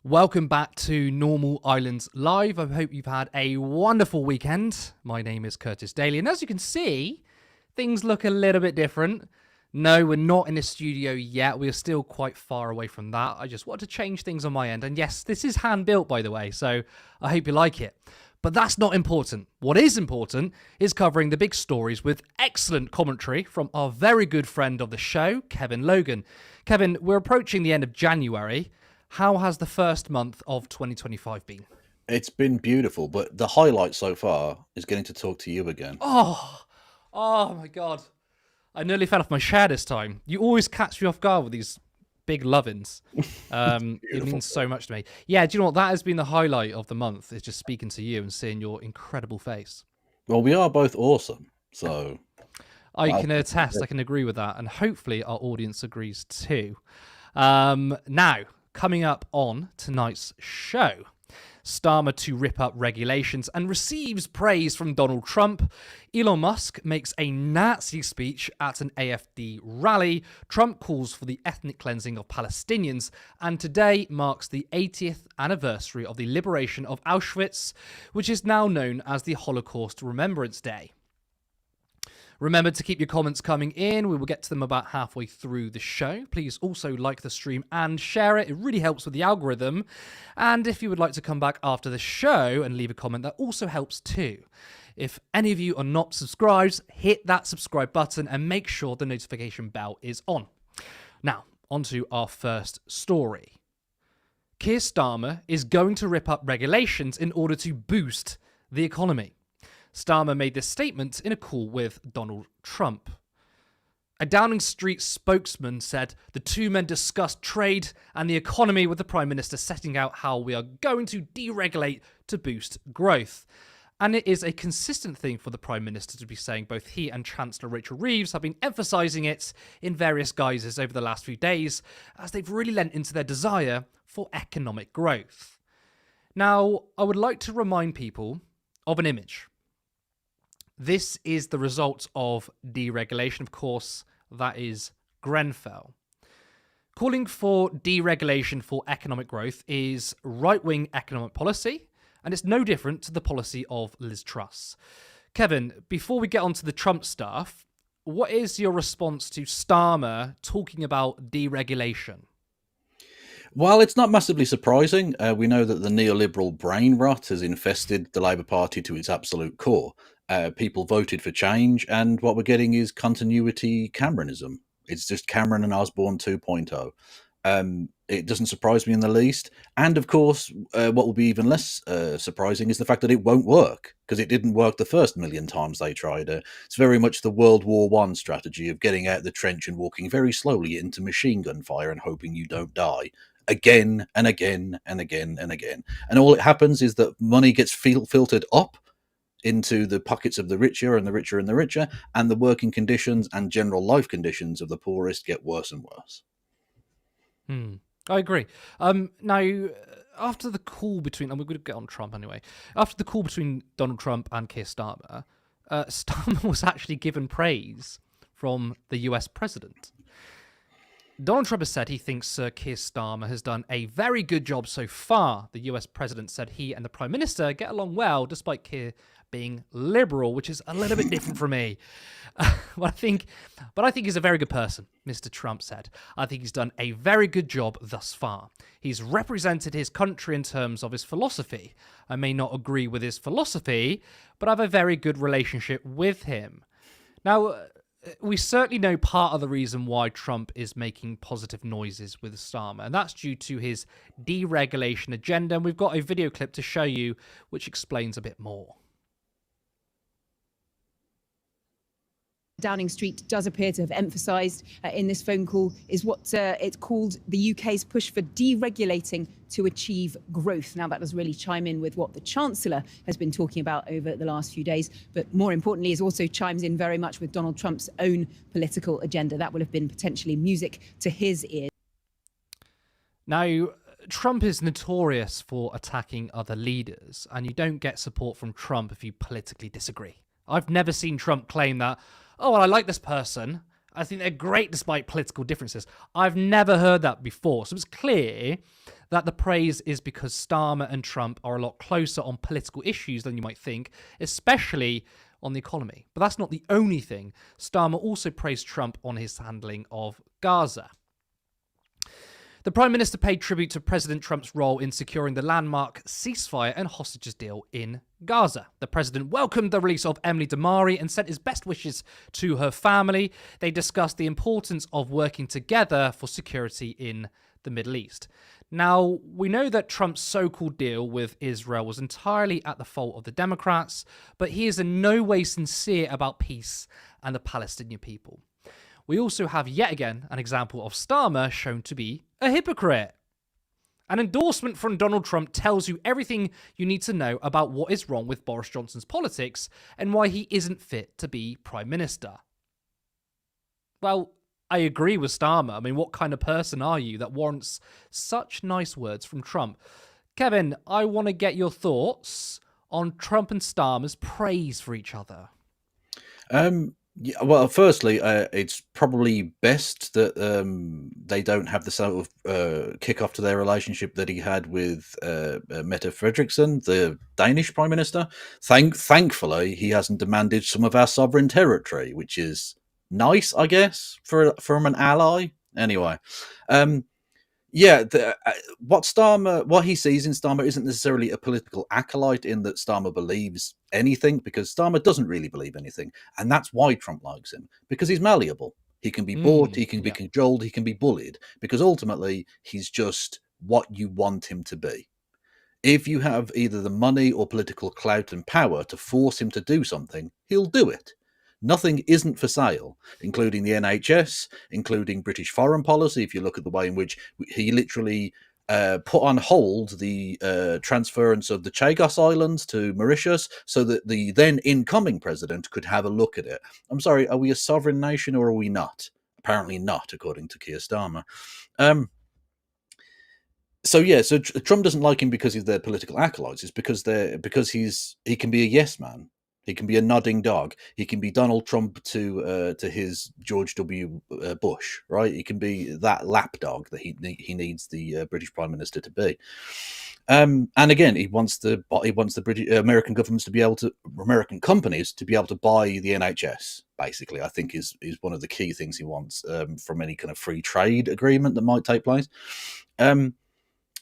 Welcome back to Normal Islands Live. I hope you've had a wonderful weekend. My name is Curtis Daly, and as you can see, things look a little bit different. No, we're not in the studio yet. We're still quite far away from that. I just wanted to change things on my end. And yes, this is hand-built, by the way, so I hope you like it. But that's not important. What is important is covering the big stories with excellent commentary from our very good friend of the show, Kevin Logan. Kevin, we're approaching the end of January. How has the first month of 2025 been? It's been beautiful, but the highlight so far is getting to talk to you again. Oh my God. I nearly fell off my chair this time. You always catch me off guard with these big love-ins. It means so much to me. Yeah, do you know what? That has been the highlight of the month, is just speaking to you and seeing your incredible face. Well, we are both awesome, so... I can attest, I can agree with that, and hopefully our audience agrees too. Now, coming up on tonight's show, Starmer to rip up regulations and receives praise from Donald Trump. Elon Musk makes a Nazi speech at an AfD rally. Trump calls for the ethnic cleansing of Palestinians. And today marks the 80th anniversary of the liberation of Auschwitz, which is now known as the Holocaust Remembrance Day. Remember to keep your comments coming in. We will get to them about halfway through the show. Please also like the stream and share it. It really helps with the algorithm. And if you would like to come back after the show and leave a comment, that also helps too. If any of you are not subscribed, hit that subscribe button and make sure the notification bell is on. Now, on to our first story. Keir Starmer is going to rip up regulations in order to boost the economy. Starmer made this statement in a call with Donald Trump. A Downing Street spokesman said the two men discussed trade and the economy, with the Prime Minister setting out how we are going to deregulate to boost growth. And it is a consistent thing for the Prime Minister to be saying. Both he and Chancellor Rachel Reeves have been emphasising it in various guises over the last few days, as they've really lent into their desire for economic growth. Now, I would like to remind people of an image. This is the result of deregulation, of course, that is Grenfell. Calling for deregulation for economic growth is right-wing economic policy, and it's no different to the policy of Liz Truss. Kevin, before we get on to the Trump stuff, what is your response to Starmer talking about deregulation? While it's not massively surprising, we know that the neoliberal brain rot has infested the Labour Party to its absolute core. People voted for change, and what we're getting is continuity Cameronism. It's just Cameron and Osborne 2.0. It doesn't surprise me in the least. And of course, what will be even less surprising is the fact that it won't work, because it didn't work the first million times they tried. It's very much the World War I strategy of getting out of the trench and walking very slowly into machine gun fire and hoping you don't die. Again and again and again and again. And all it happens is that money gets filtered up into the pockets of the richer and the richer and the richer, and the working conditions and general life conditions of the poorest get worse and worse. I agree. Now, after the call between, and we're going to get on Trump anyway, after the call between Donald Trump and Keir Starmer, Starmer was actually given praise from the US president. Donald Trump has said he thinks Keir Starmer has done a very good job so far. The US president said he and the Prime Minister get along well, despite Keir being liberal, which is a little bit different for me. But I think he's a very good person, Mr. Trump said. I think he's done a very good job thus far. He's represented his country in terms of his philosophy. I may not agree with his philosophy, but I have a very good relationship with him. Now, we certainly know part of the reason why Trump is making positive noises with Starmer, and that's due to his deregulation agenda. And we've got a video clip to show you which explains a bit more. Downing Street does appear to have emphasised in this phone call is what it's called the UK's push for deregulating to achieve growth. Now, that does really chime in with what the Chancellor has been talking about over the last few days, but more importantly, it also chimes in very much with Donald Trump's own political agenda. That would have been potentially music to his ears. Now, Trump is notorious for attacking other leaders, and you don't get support from Trump if you politically disagree. I've never seen Trump claim that, oh, well, I like this person, I think they're great despite political differences. I've never heard that before. So it's clear that the praise is because Starmer and Trump are a lot closer on political issues than you might think, especially on the economy. But that's not the only thing. Starmer also praised Trump on his handling of Gaza. The Prime Minister paid tribute to President Trump's role in securing the landmark ceasefire and hostages deal in Gaza. The President welcomed the release of Emily Damari and sent his best wishes to her family. They discussed the importance of working together for security in the Middle East. Now, we know that Trump's so-called deal with Israel was entirely at the fault of the Democrats, but he is in no way sincere about peace and the Palestinian people. We also have yet again an example of Starmer shown to be a hypocrite. An endorsement from Donald Trump tells you everything you need to know about what is wrong with Boris Johnson's politics and why he isn't fit to be Prime Minister. Well, I agree with Starmer. I mean, what kind of person are you that warrants such nice words from Trump? Kevin, I want to get your thoughts on Trump and Starmer's praise for each other. Yeah, well, firstly, it's probably best that they don't have the sort of kick-off to their relationship that he had with Mette Frederiksen, the Danish Prime Minister. Thankfully, he hasn't demanded some of our sovereign territory, which is nice, I guess, from an ally. Anyway, yeah, what he sees in Starmer isn't necessarily a political acolyte in that Starmer believes anything, because Starmer doesn't really believe anything, and that's why Trump likes him, because he's malleable. He can be bought, he can be cajoled, he can be bullied, because ultimately he's just what you want him to be. If you have either the money or political clout and power to force him to do something, he'll do it. Nothing isn't for sale, including the NHS, including British foreign policy. If you look at the way in which he literally put on hold the transference of the Chagos Islands to Mauritius so that the then incoming president could have a look at it. I'm sorry, are we a sovereign nation or are we not? Apparently not, according to Keir Starmer. So Trump doesn't like him because he's their political acolytes. It's because he can be a yes man. He can be a nodding dog. He can be Donald Trump to his George W. Bush, right? He can be that lapdog that he needs the British Prime Minister to be. And again, he wants the British American governments to be able to, American companies to be able to buy the NHS. Basically, I think is one of the key things he wants from any kind of free trade agreement that might take place. And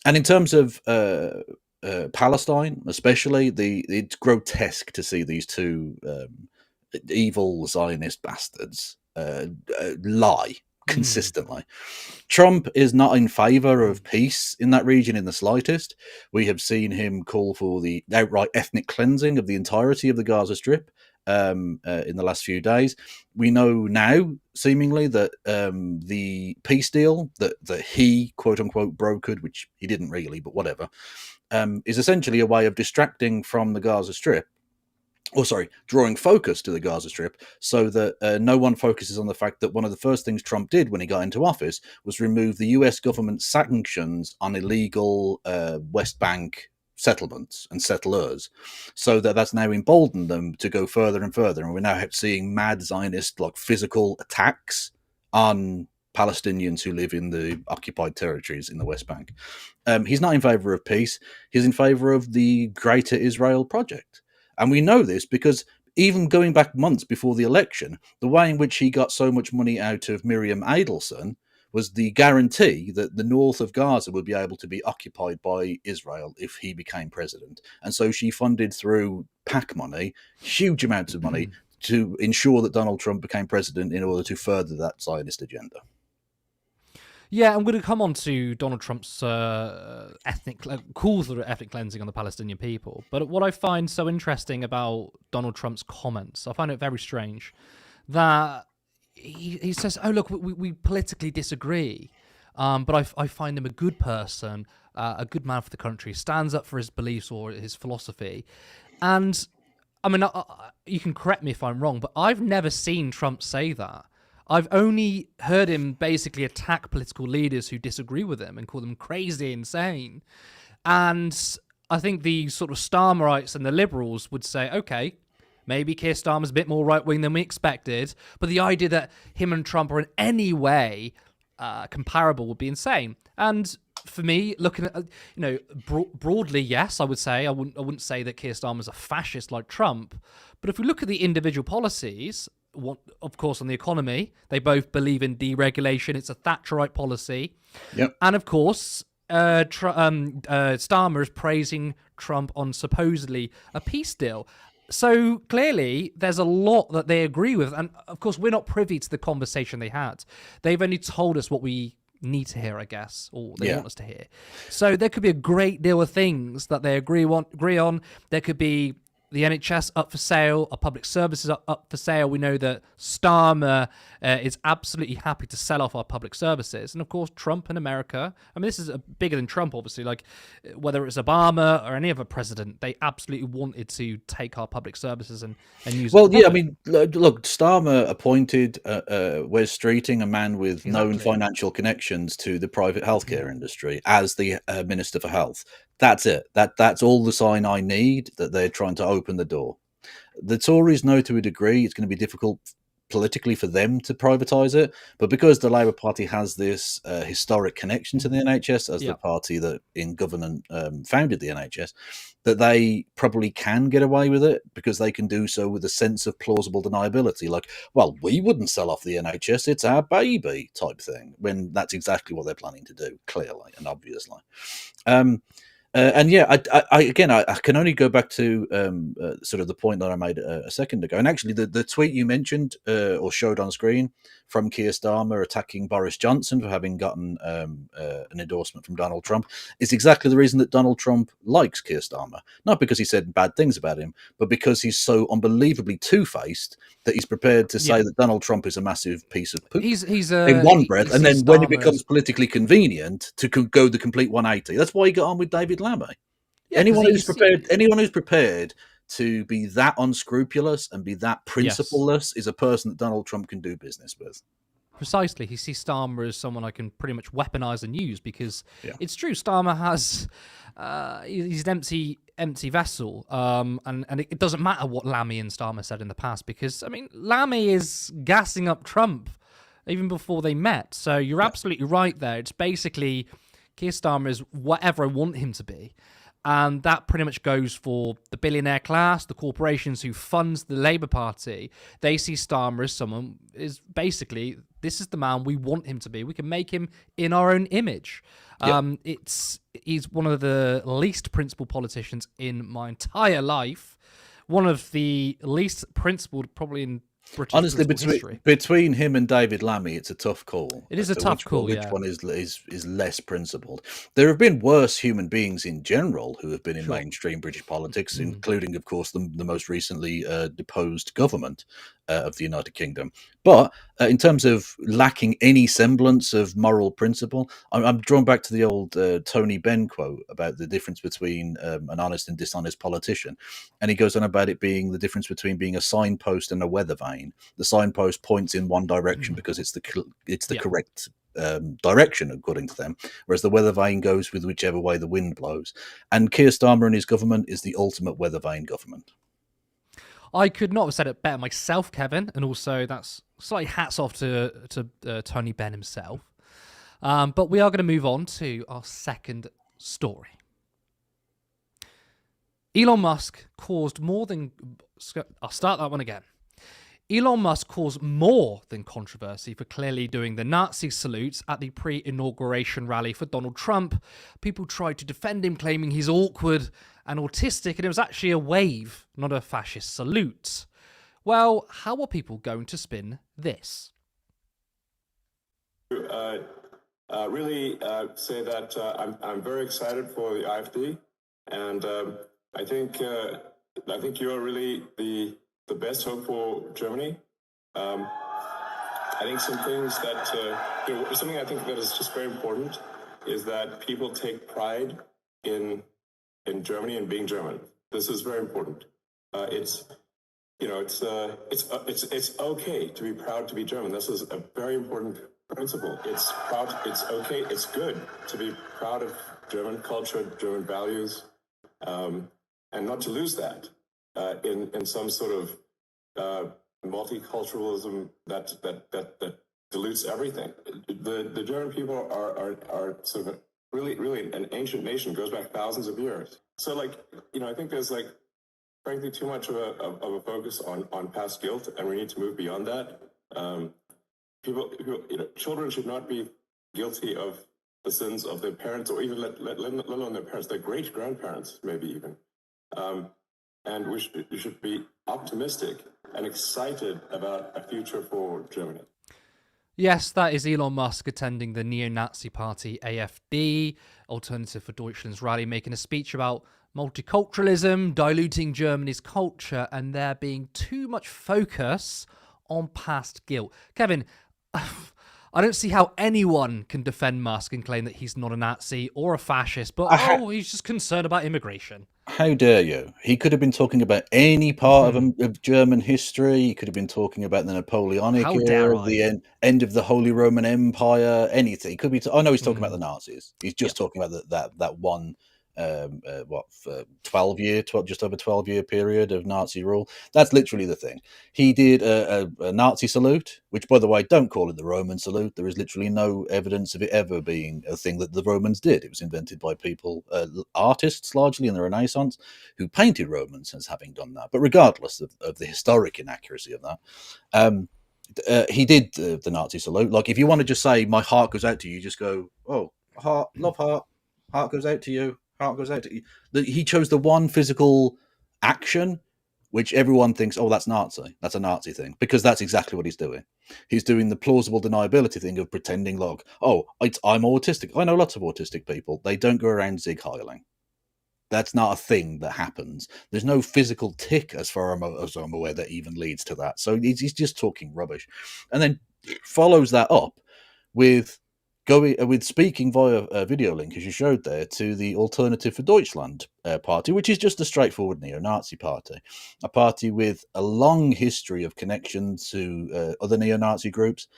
in terms of Palestine, especially, it's grotesque to see these two evil Zionist bastards lie consistently. Trump is not in favor of peace in that region in the slightest. We have seen him call for the outright ethnic cleansing of the entirety of the Gaza Strip in the last few days. We know now, seemingly, that the peace deal that he, quote unquote, brokered, which he didn't really, but whatever, is essentially a way of distracting from the Gaza Strip, drawing focus to the Gaza Strip so that no one focuses on the fact that one of the first things Trump did when he got into office was remove the US government's sanctions on illegal West Bank settlements and settlers, so that's now emboldened them to go further and further. And we're now seeing mad Zionist physical attacks on Palestinians who live in the occupied territories in the West Bank. He's not in favor of peace. He's in favor of the Greater Israel Project. And we know this because even going back months before the election, the way in which he got so much money out of Miriam Adelson was the guarantee that the north of Gaza would be able to be occupied by Israel if he became president. And so she funded through PAC money, huge amounts of money, to ensure that Donald Trump became president in order to further that Zionist agenda. Yeah, I'm going to come on to Donald Trump's calls for ethnic cleansing on the Palestinian people. But what I find so interesting about Donald Trump's comments, I find it very strange that he says, oh, look, we politically disagree, but I find him a good person, a good man for the country, stands up for his beliefs or his philosophy. And, I mean, you can correct me if I'm wrong, but I've never seen Trump say that. I've only heard him basically attack political leaders who disagree with him and call them crazy, insane. And I think the sort of Starmerites and the liberals would say, okay, Maybe Keir Starmer's a bit more right-wing than we expected, but the idea that him and Trump are in any way comparable would be insane. And for me, looking at, broadly, yes, I would say I wouldn't say that Keir Starmer's a fascist like Trump, but if we look at the individual policies, of course, on the economy, they both believe in deregulation. It's a Thatcherite policy. Yep. And of course, Starmer is praising Trump on supposedly a peace deal. So clearly, there's a lot that they agree with. And of course, we're not privy to the conversation they had. They've only told us what we need to hear, I guess, or they want us to hear. So there could be a great deal of things that they agree on. There could be the NHS up for sale, our public services up for sale. We know that Starmer is absolutely happy to sell off our public services. And of course, Trump in America, I mean, this is bigger than Trump, obviously, like whether it's Obama or any other president, they absolutely wanted to take our public services and use it. Well, yeah, I mean, look, Starmer appointed Wes Streeting, a man with known financial connections to the private healthcare industry, as the Minister for Health. That's it. That's all the sign I need that they're trying to open the door. The Tories know to a degree it's going to be difficult politically for them to privatise it, but because the Labour Party has this historic connection to the NHS as the party that in government founded the NHS, that they probably can get away with it because they can do so with a sense of plausible deniability, like, well, we wouldn't sell off the NHS, it's our baby type thing, when that's exactly what they're planning to do, clearly and obviously. And yeah, I can only go back to sort of the point that I made a second ago. And actually, the tweet you mentioned or showed on screen from Keir Starmer attacking Boris Johnson for having gotten an endorsement from Donald Trump is exactly the reason that Donald Trump likes Keir Starmer. Not because he said bad things about him, but because he's so unbelievably two-faced that he's prepared to say that Donald Trump is a massive piece of poop in one breath, and then when it becomes politically convenient to go the complete 180. That's why he got on with David Lammy. Yeah, anyone who's prepared to be that unscrupulous and be that principleless is a person that Donald Trump can do business with. Precisely. He sees Starmer as someone I can pretty much weaponize and use because it's true. Starmer has he's an empty vessel, and it doesn't matter what Lammy and Starmer said in the past because, I mean, Lammy is gassing up Trump even before they met. So you're absolutely right there. It's basically Keir Starmer is whatever I want him to be. And that pretty much goes for the billionaire class, the corporations who funds the Labour Party. They see Starmer as someone is basically, this is the man we want him to be. We can make him in our own image. He's one of the least principled politicians in my entire life. One of the least principled probably in British honestly history. Between him and David Lammy, it's a tough call. It is a tough call. Which one is less principled? There have been worse human beings in general who have been in mainstream British politics, including, of course, the most recently deposed government of the United Kingdom. But in terms of lacking any semblance of moral principle, I'm drawn back to the old Tony Benn quote about the difference between an honest and dishonest politician. And he goes on about it being the difference between being a signpost and a weather vane. The signpost points in one direction because it's the correct direction, according to them, whereas the weather vane goes with whichever way the wind blows. And Keir Starmer and his government is the ultimate weather vane government. I could not have said it better myself, Kevin, and also that's slightly hats off to Tony Benn himself. But we are going to move on to our second story. Elon Musk caused more than... I'll start that one again. Elon Musk caused more than controversy for clearly doing the Nazi salute at the pre-inauguration rally for Donald Trump. People tried to defend him, claiming he's awkward and autistic, and it was actually a wave, not a fascist salute. Well, how are people going to spin this? Really say that I'm very excited for the AfD, and I think you are really the best hope for Germany. I think some things that something I think that is just very important is that people take pride in Germany and being German. This is very important. It's okay to be proud to be German. This is a very important principle. It's okay. It's good to be proud of German culture, German values, and not to lose that. in some sort of multiculturalism that dilutes everything. The German people are sort of really an ancient nation, goes back thousands of years. So I think there's frankly too much of a focus on past guilt, and we need to move beyond that. Children should not be guilty of the sins of their parents, or even let alone their parents, their great grandparents, maybe even. And we should be optimistic and excited about a future for Germany. Yes, that is Elon Musk attending the neo-Nazi party AfD, Alternative for Deutschland's rally, making a speech about multiculturalism, diluting Germany's culture, and there being too much focus on past guilt. Kevin, I don't see how anyone can defend Musk and claim that he's not a Nazi or a fascist, but he's just concerned about immigration. How dare you? He could have been talking about any part of German history. He could have been talking about the Napoleonic era, the end of the Holy Roman Empire, anything. He could be. I know he's talking about the Nazis. He's just talking about that one just over 12-year period of Nazi rule. That's literally the thing. He did a Nazi salute, which, by the way, don't call it the Roman salute. There is literally no evidence of it ever being a thing that the Romans did. It was invented by people, artists largely in the Renaissance, who painted Romans as having done that. But regardless of the historic inaccuracy of that, he did the Nazi salute. Like, if you want to just say, my heart goes out to you, just go, oh, heart, love heart goes out to you. Heart goes out to you. He chose the one physical action which everyone thinks, oh, that's Nazi. That's a Nazi thing, because that's exactly what he's doing. He's doing the plausible deniability thing of pretending like, oh, I'm autistic. I know lots of autistic people. They don't go around zig heiling. That's not a thing that happens. There's no physical tick as far as I'm aware that even leads to that. So he's just talking rubbish, and then follows that up with speaking via a video link, as you showed there, to the Alternative for Deutschland party, which is just a straightforward neo-Nazi party, a party with a long history of connection to other neo-Nazi groups.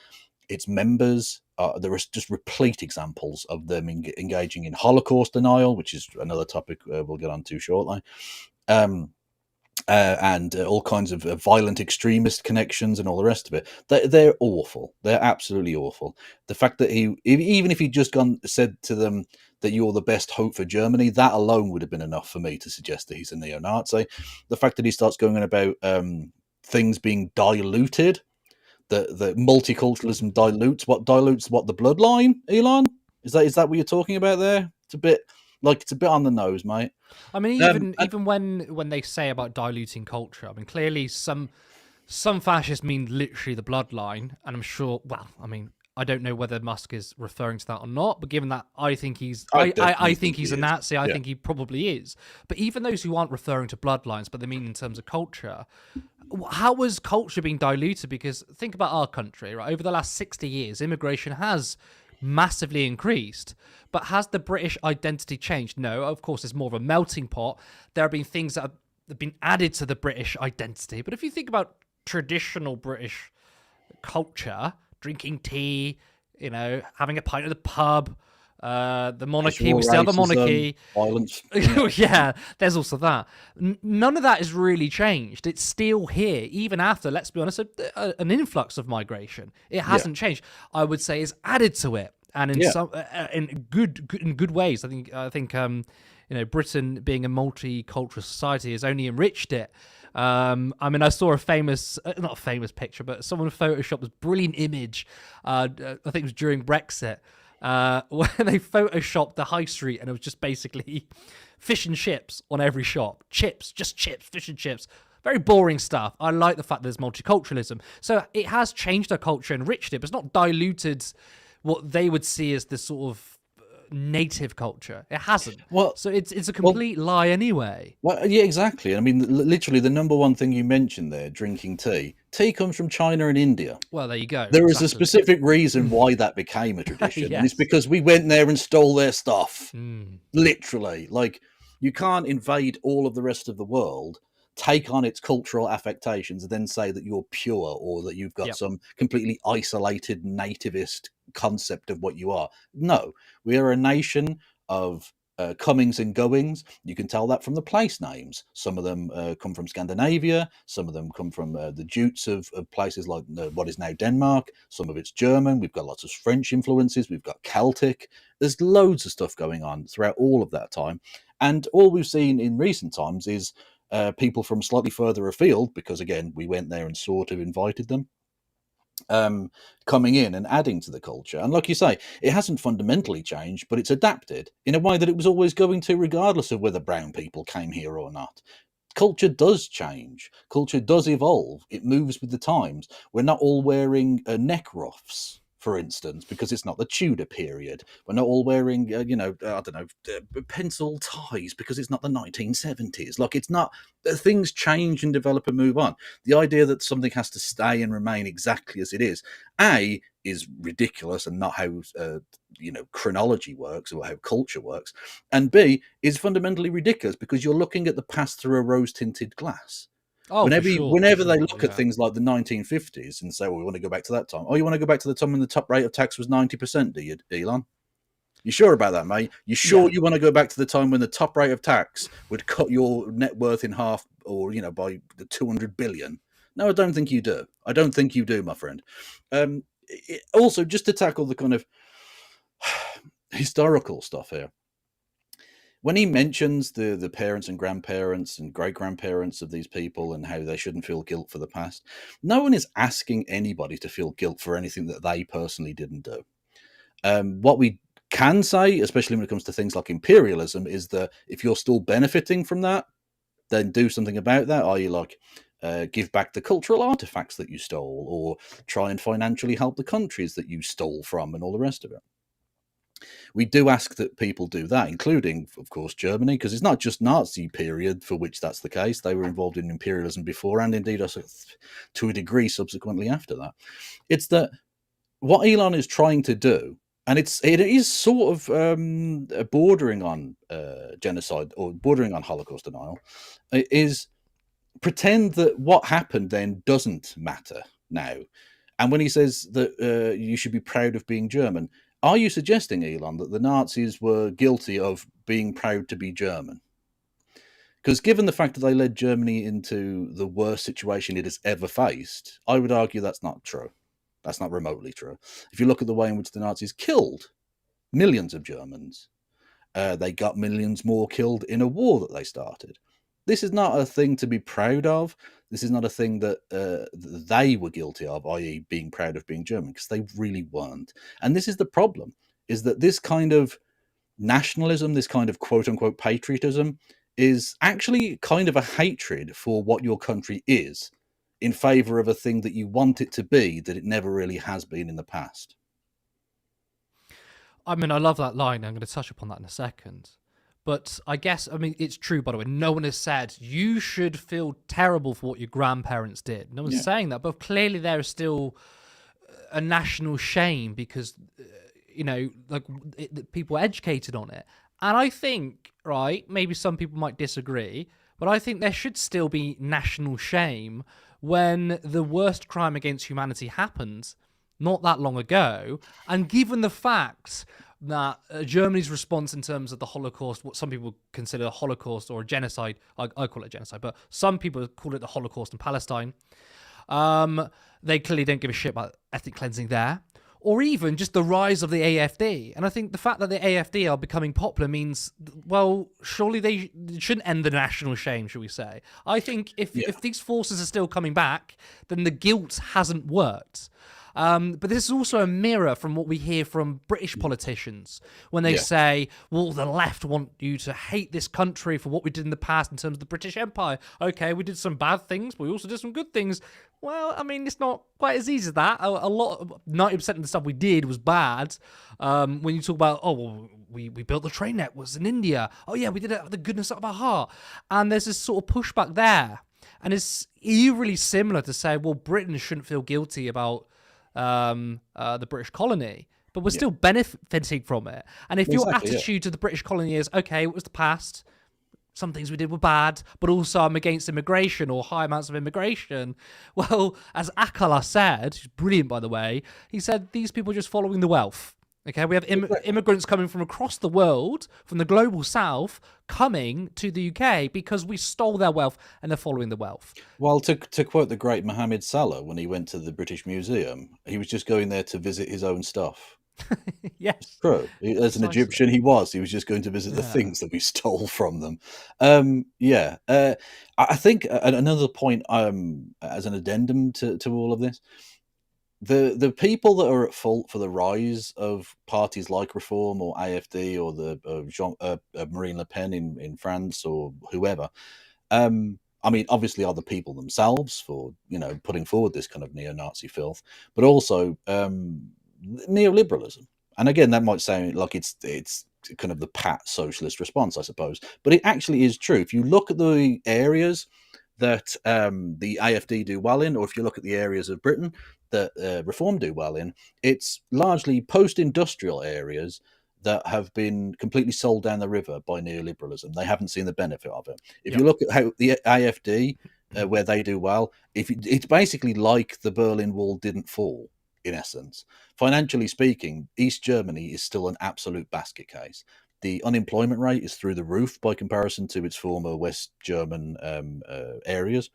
Its members, there are just replete examples of them engaging in Holocaust denial, which is another topic we'll get on to shortly. And all kinds of violent extremist connections and all the rest of it. They're awful. They're absolutely awful. The fact that even if he'd just said to them that you're the best hope for Germany, that alone would have been enough for me to suggest that he's a neo-Nazi. The fact that he starts going on about things being diluted, that multiculturalism dilutes what the bloodline, Elon? Is that what you're talking about there? It's a bit on the nose, mate. I mean, even when they say about diluting culture, I mean, clearly some fascists mean literally the bloodline, and I'm sure. Well, I mean, I don't know whether Musk is referring to that or not, but given that I think he's a Nazi, I think he probably is. But even those who aren't referring to bloodlines, but they mean in terms of culture, how was culture being diluted? Because think about our country, right? Over the last 60 years, immigration has massively increased, but has the British identity changed? No, of course, it's more of a melting pot. There have been things that have been added to the British identity, but if you think about traditional British culture, drinking tea, having a pint at the pub, the monarchy, we still have a monarchy, violence. Yeah, there's also that. None of that has really changed. It's still here, even after, let's be honest, an influx of migration. It hasn't changed. I would say it's added to it, and in some in good ways. I think Britain being a multicultural society has only enriched it. I mean, I saw not a famous picture, but someone photoshopped this brilliant image. I think it was during Brexit. When they photoshopped the high street, and it was just basically fish and chips on every shop. Just chips, fish and chips. Very boring stuff. I like the fact that there's multiculturalism. So it has changed our culture, enriched it, but it's not diluted what they would see as the sort of native culture. It hasn't. So it's a complete lie anyway. Well, yeah, exactly. I mean, literally the number one thing you mentioned there, drinking tea. Tea comes from China and India. Well, there you go. There is a specific reason why that became a tradition. And it's because we went there and stole their stuff. Literally. Like, you can't invade all of the rest of the world, take on its cultural affectations, and then say that you're pure, or that you've got some completely isolated nativist concept of what you are. No, we are a nation of comings and goings. You can tell that from the place names. Some of them come from Scandinavia. Some of them come from the Jutes of places like what is now Denmark. Some of it's German. We've got lots of French influences. We've got Celtic. There's loads of stuff going on throughout all of that time. And all we've seen in recent times is people from slightly further afield, because again, we went there and sort of invited them, coming in and adding to the culture. And like you say, it hasn't fundamentally changed, but it's adapted in a way that it was always going to, regardless of whether brown people came here or not. Culture does change. Culture does evolve. It moves with the times. We're not all wearing neck ruffs, for instance, because it's not the Tudor period. We're not all wearing, pencil ties because it's not the 1970s. Like, it's not, things change and develop and move on. The idea that something has to stay and remain exactly as it is ridiculous and not how, chronology works or how culture works. And B, is fundamentally ridiculous because you're looking at the past through a rose-tinted glass. Oh, whenever they look at things like the 1950s and say, well, we want to go back to that time. Oh, you want to go back to the time when the top rate of tax was 90%, do you, Elon? You sure about that, mate? You sure you want to go back to the time when the top rate of tax would cut your net worth in half, or, by the 200 billion? No, I don't think you do. I don't think you do, my friend. Also, just to tackle the kind of historical stuff here, when he mentions the parents and grandparents and great-grandparents of these people and how they shouldn't feel guilt for the past, no one is asking anybody to feel guilt for anything that they personally didn't do. What we can say, especially when it comes to things like imperialism, is that if you're still benefiting from that, then do something about that. Are you like give back the cultural artifacts that you stole, or try and financially help the countries that you stole from, and all the rest of it? We do ask that people do that, including, of course, Germany, because it's not just Nazi period for which that's the case. They were involved in imperialism before, and indeed, to a degree, subsequently after that. It's that what Elon is trying to do, and it is sort of bordering on genocide or bordering on Holocaust denial, is pretend that what happened then doesn't matter now. And when he says that you should be proud of being German, are you suggesting, Elon, that the Nazis were guilty of being proud to be German? Because given the fact that they led Germany into the worst situation it has ever faced, I would argue that's not true. That's not remotely true. If you look at the way in which the Nazis killed millions of Germans, they got millions more killed in a war that they started. This is not a thing to be proud of. This is not a thing that they were guilty of, i.e. being proud of being German, because they really weren't. And this is the problem, is that this kind of nationalism, this kind of quote-unquote patriotism, is actually kind of a hatred for what your country is, in favour of a thing that you want it to be that it never really has been in the past. I mean, I love that line. I'm going to touch upon that in a second. But I guess, it's true, by the way. No one has said you should feel terrible for what your grandparents did. No one's saying that. But clearly there is still a national shame because, people are educated on it. And I think, right, maybe some people might disagree, but I think there should still be national shame when the worst crime against humanity happened not that long ago. And given the fact that Germany's response in terms of the Holocaust, what some people consider a Holocaust or a genocide, I call it genocide, but some people call it the Holocaust in Palestine. They clearly don't give a shit about ethnic cleansing there, or even just the rise of the AfD. And I think the fact that the AfD are becoming popular means, well, surely they shouldn't end the national shame, should we say? I think if these forces are still coming back, then the guilt hasn't worked. But this is also a mirror from what we hear from British politicians when they say, well, the left want you to hate this country for what we did in the past in terms of the British Empire. Okay, we did some bad things, but we also did some good things. Well, it's not quite as easy as that. 90% of the stuff we did was bad. When you talk about, we built the train networks in India. Oh, yeah, we did it out of the goodness of our heart. And there's this sort of pushback there. And it's eerily similar to say, well, Britain shouldn't feel guilty about the British colony, but we're still benefiting from it. And if your attitude to the British colony is, okay, it was the past, some things we did were bad, but also I'm against immigration or high amounts of immigration. Well, as Akala said, who's brilliant, by the way, he said these people are just following the wealth. Okay, we have immigrants coming from across the world, from the global south, coming to the UK because we stole their wealth and they're following the wealth. Well, to quote the great Mohammed Salah, when he went to the British Museum, he was just going there to visit his own stuff. Yes. True. As an Precisely. Egyptian, he was just going to visit the Yeah. things that we stole from them. I think another point, as an addendum to all of this, the people that are at fault for the rise of parties like Reform or AfD or the Marine Le Pen in France or whoever, I mean, obviously are the people themselves for putting forward this kind of neo-Nazi filth, but also neoliberalism. And again, that might sound like it's kind of the pat socialist response, I suppose, but it actually is true. If you look at the areas that the AfD do well in, or if you look at the areas of Britain that Reform do well in, it's largely post-industrial areas that have been completely sold down the river by neoliberalism. They haven't seen the benefit of it. If you look at how the AfD, where they do well, it's basically like the Berlin Wall didn't fall, in essence. Financially speaking, East Germany is still an absolute basket case. The unemployment rate is through the roof by comparison to its former West German areas.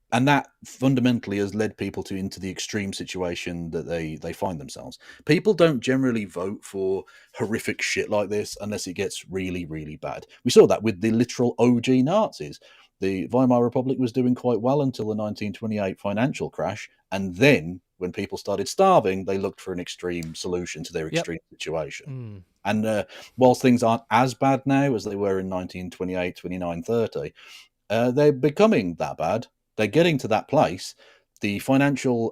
And that fundamentally has led people into the extreme situation that they find themselves. People don't generally vote for horrific shit like this unless it gets really, really bad. We saw that with the literal OG Nazis. The Weimar Republic was doing quite well until the 1928 financial crash. And then when people started starving, they looked for an extreme solution to their extreme situation. And whilst things aren't as bad now as they were in 1928, 29, 30, they're becoming that bad. They're getting to that place. The financial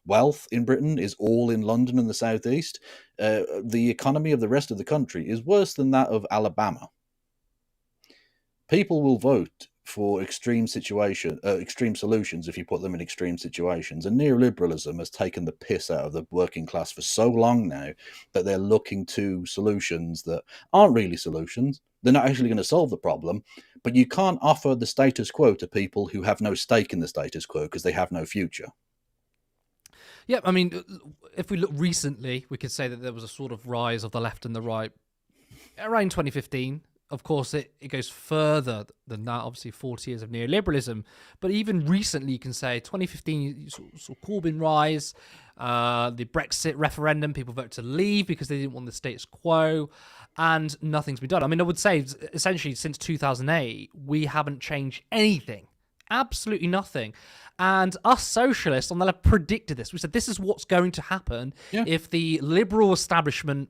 wealth in Britain is all in London and the southeast. The economy of the rest of the country is worse than that of Alabama. People will vote for extreme solutions if you put them in extreme situations. And neoliberalism has taken the piss out of the working class for so long now that they're looking to solutions that aren't really solutions. They're not actually going to solve the problem, but you can't offer the status quo to people who have no stake in the status quo because they have no future. Yeah, I mean, if we look recently, we could say that there was a sort of rise of the left and the right around 2015. Of course, it goes further than that, obviously 40 years of neoliberalism. But even recently, you can say 2015, sort of Corbyn rise, the Brexit referendum, people voted to leave because they didn't want the status quo, and nothing's been done. I mean, I would say, essentially, since 2008, we haven't changed anything. Absolutely nothing. And us socialists on the left predicted this. We said this is what's going to happen if the liberal establishment,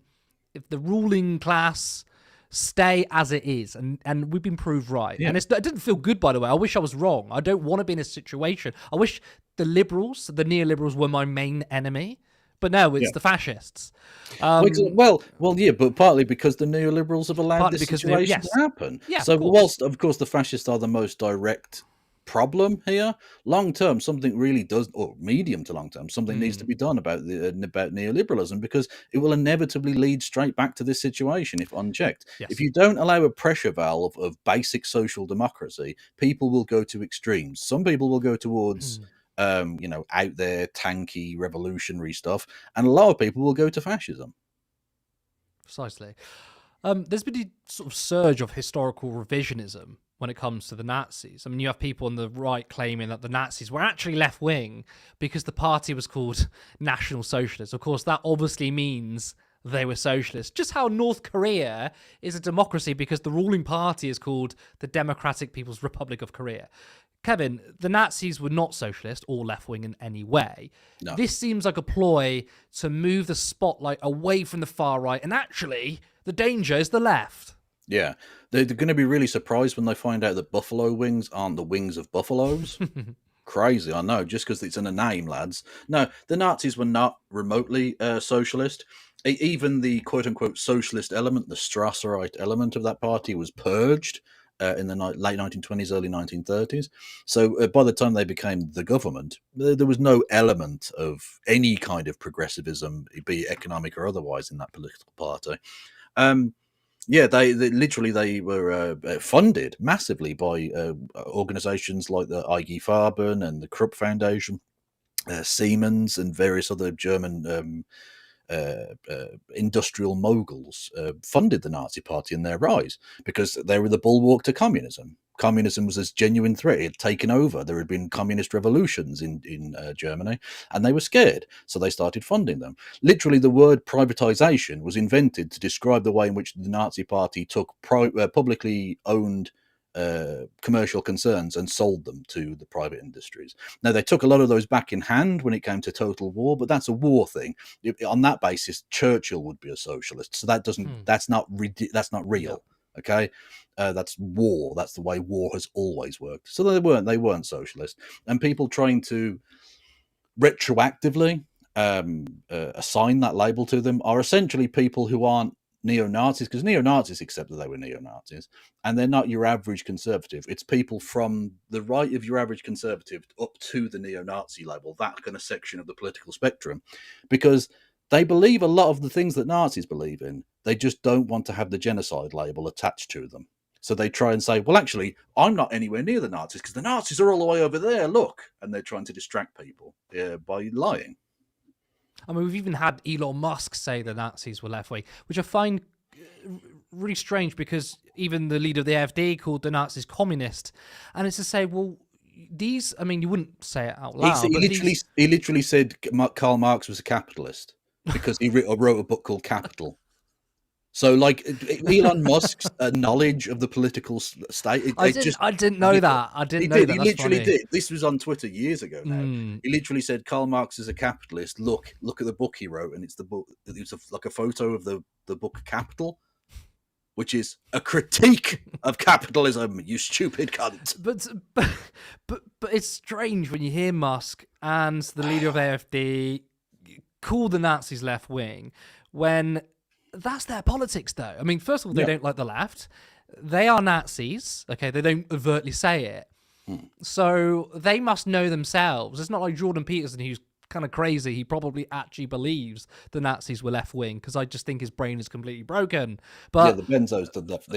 if the ruling class stay as it is, and we've been proved right. And it didn't feel good, by the way. I wish I was wrong. I don't want to be in a situation. I wish the neoliberals were my main enemy, but no, it's the fascists. But partly because the neoliberals have allowed this situation to happen. So whilst, of course, the fascists are the most direct problem here, long term something really does, or medium to long term something needs to be done about neoliberalism, because it will inevitably lead straight back to this situation if unchecked. If you don't allow a pressure valve of basic social democracy, people will go to extremes. Some people will go towards out there tanky revolutionary stuff, and a lot of people will go to fascism. Precisely. There's been a sort of surge of historical revisionism when it comes to the Nazis. I mean, you have people on the right claiming that the Nazis were actually left-wing because the party was called National Socialist. Of course, that obviously means they were socialist. Just how North Korea is a democracy because the ruling party is called the Democratic People's Republic of Korea. Kevin, the Nazis were not socialist or left-wing in any way. No. This seems like a ploy to move the spotlight away from the far right, and actually, the danger is the left. Yeah, they're going to be really surprised when they find out that buffalo wings aren't the wings of buffaloes. Crazy, I know, just because it's in a name, lads. No, the Nazis were not remotely socialist. Even the quote-unquote socialist element, the Strasserite element of that party, was purged in the late 1920s, early 1930s. So by the time they became the government, there was no element of any kind of progressivism, be it economic or otherwise, in that political party. They were funded massively by organizations like the IG Farben and the Krupp Foundation. Siemens and various other German industrial moguls funded the Nazi Party in their rise because they were the bulwark to communism. Communism was this genuine threat. It had taken over. There had been communist revolutions in Germany, and they were scared, so they started funding them. Literally, the word privatization was invented to describe the way in which the Nazi Party took publicly owned commercial concerns and sold them to the private industries. Now, they took a lot of those back in hand when it came to total war, but that's a war thing. On that basis, Churchill would be a socialist. So that doesn't. That's not real. Okay, that's war. That's the way war has always worked. So they weren't socialist, and people trying to retroactively assign that label to them are essentially people who aren't neo-Nazis, because neo-Nazis accept that they were neo-Nazis, and they're not your average conservative. It's people from the right of your average conservative up to the neo-Nazi label, that kind of section of the political spectrum, because they believe a lot of the things that Nazis believe in. They just don't want to have the genocide label attached to them. So they try and say, well, actually, I'm not anywhere near the Nazis because the Nazis are all the way over there, look. And they're trying to distract people by lying. I mean, we've even had Elon Musk say the Nazis were left-wing, which I find really strange because even the leader of the AfD called the Nazis communist. And it's to say, well, these, I mean, you wouldn't say it out loud. He literally said Karl Marx was a capitalist because he wrote a book called Capital. So, like, Elon Musk's knowledge of the political state. I didn't know that. I didn't know that. He literally did. This was on Twitter years ago now. He literally said Karl Marx is a capitalist. Look at the book he wrote, and it's the book. It's like a photo of the book Capital, which is a critique of capitalism. You stupid cunt. But it's strange when you hear Musk and the leader of AfD call the Nazis left wing when. That's their politics, though. I mean, first of all, they don't like the left. They are Nazis. Okay, they don't overtly say it. So they must know themselves. It's not like Jordan Peterson, who's kind of crazy. He probably actually believes the Nazis were left wing because I just think his brain is completely broken. But the Benzos did left.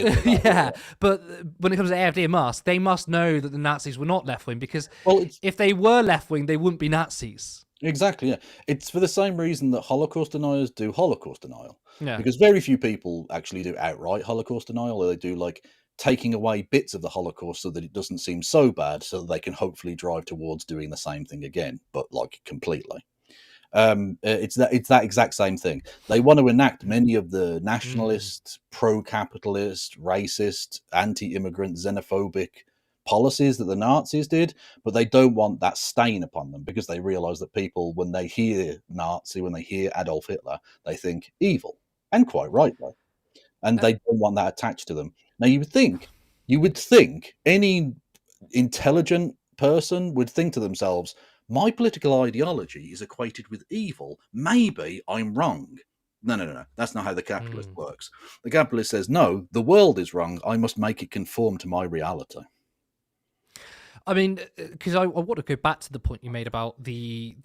But when it comes to AfD and Musk, they must know that the Nazis were not left wing because if they were left wing, they wouldn't be Nazis. Exactly, yeah. It's for the same reason that Holocaust deniers do Holocaust denial. Yeah. Because very few people actually do outright Holocaust denial, or they do like taking away bits of the Holocaust so that it doesn't seem so bad, so that they can hopefully drive towards doing the same thing again, but like completely. It's that exact same thing. They want to enact many of the nationalist, pro-capitalist, racist, anti-immigrant, xenophobic policies that the Nazis did, but they don't want that stain upon them because they realize that people, when they hear Nazi, when they hear Adolf Hitler, they think evil, and quite rightly, and they don't want that attached to them. Now you would think any intelligent person would think to themselves, my political ideology is equated with evil, maybe I'm wrong. No, that's not how the capitalist works. The capitalist says, no, the world is wrong, I must make it conform to my reality. I mean, because I want to go back to the point you made about the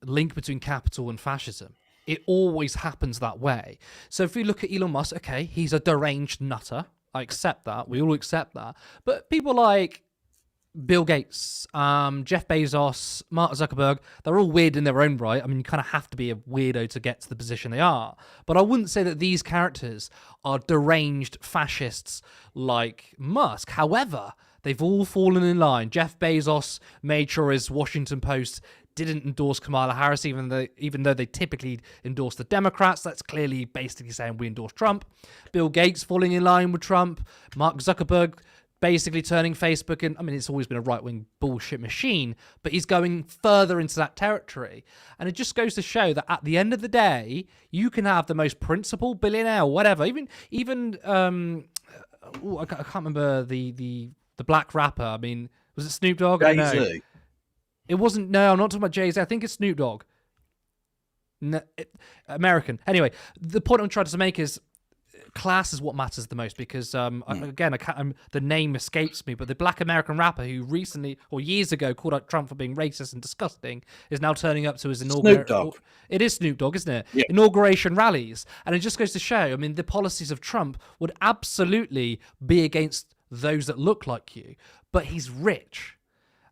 link between capital and fascism. It always happens that way. So if we look at Elon Musk, okay, he's a deranged nutter. I accept that. We all accept that. But people like Bill Gates, Jeff Bezos, Mark Zuckerberg, they're all weird in their own right. I mean, you kind of have to be a weirdo to get to the position they are. But I wouldn't say that these characters are deranged fascists like Musk. However, they've all fallen in line. Jeff Bezos made sure his Washington Post didn't endorse Kamala Harris, even though they typically endorse the Democrats. That's clearly basically saying we endorse Trump. Bill Gates falling in line with Trump. Mark Zuckerberg basically turning Facebook, and I mean, it's always been a right-wing bullshit machine, but he's going further into that territory. And it just goes to show that at the end of the day, you can have the most principled billionaire or whatever. Even I can't remember the black rapper. I mean, was it Snoop Dogg? Jay-Z. It wasn't. No, I'm not talking about Jay-Z. I think it's Snoop Dogg. No, American. Anyway, the point I'm trying to make is class is what matters the most because, again, the name escapes me, but the black American rapper who recently or years ago called out Trump for being racist and disgusting is now turning up to his inauguration. Snoop Dogg. It is Snoop Dogg, isn't it? Yeah. Inauguration rallies. And it just goes to show, I mean, the policies of Trump would absolutely be against those that look like you, but he's rich.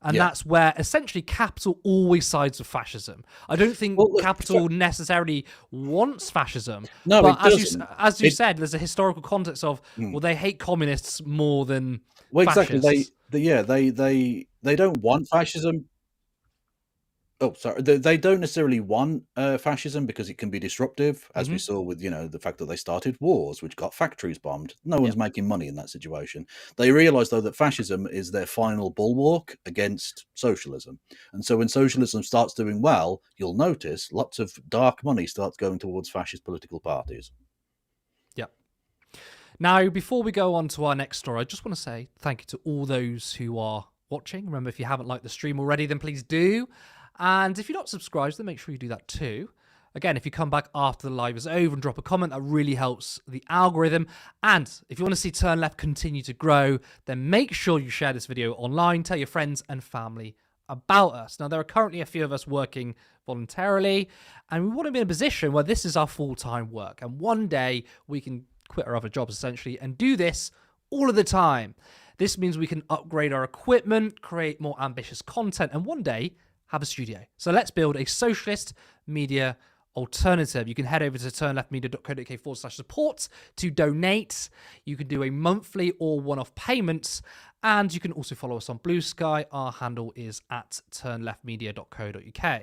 And Yeah. that's where essentially capital always sides with fascism. I don't think Well, look, capital necessarily wants fascism, no, but it doesn't. as you It said, there's a historical context of, mm. well, they hate communists more than Well, exactly. fascists. They don't want fascism. Oh, sorry. They don't necessarily want fascism because it can be disruptive, as we Hmm. saw with the fact that they started wars, which got factories bombed. No one's Yep. making money in that situation. They realise though that fascism is their final bulwark against socialism, and so when socialism starts doing well, you'll notice lots of dark money starts going towards fascist political parties. Yep. Now, before we go on to our next story, I just want to say thank you to all those who are watching. Remember, if you haven't liked the stream already, then please do. And if you're not subscribed, then make sure you do that too. Again, if you come back after the live is over and drop a comment, that really helps the algorithm. And if you want to see Turn Left continue to grow, then make sure you share this video online, tell your friends and family about us. Now, there are currently a few of us working voluntarily, and we want to be in a position where this is our full-time work. And one day we can quit our other jobs essentially and do this all of the time. This means we can upgrade our equipment, create more ambitious content, and one day have a studio. So let's build a socialist media alternative. You can head over to turnleftmedia.co.uk/support to donate. You can do a monthly or one-off payments, and you can also follow us on Blue Sky. Our handle is at turnleftmedia.co.uk.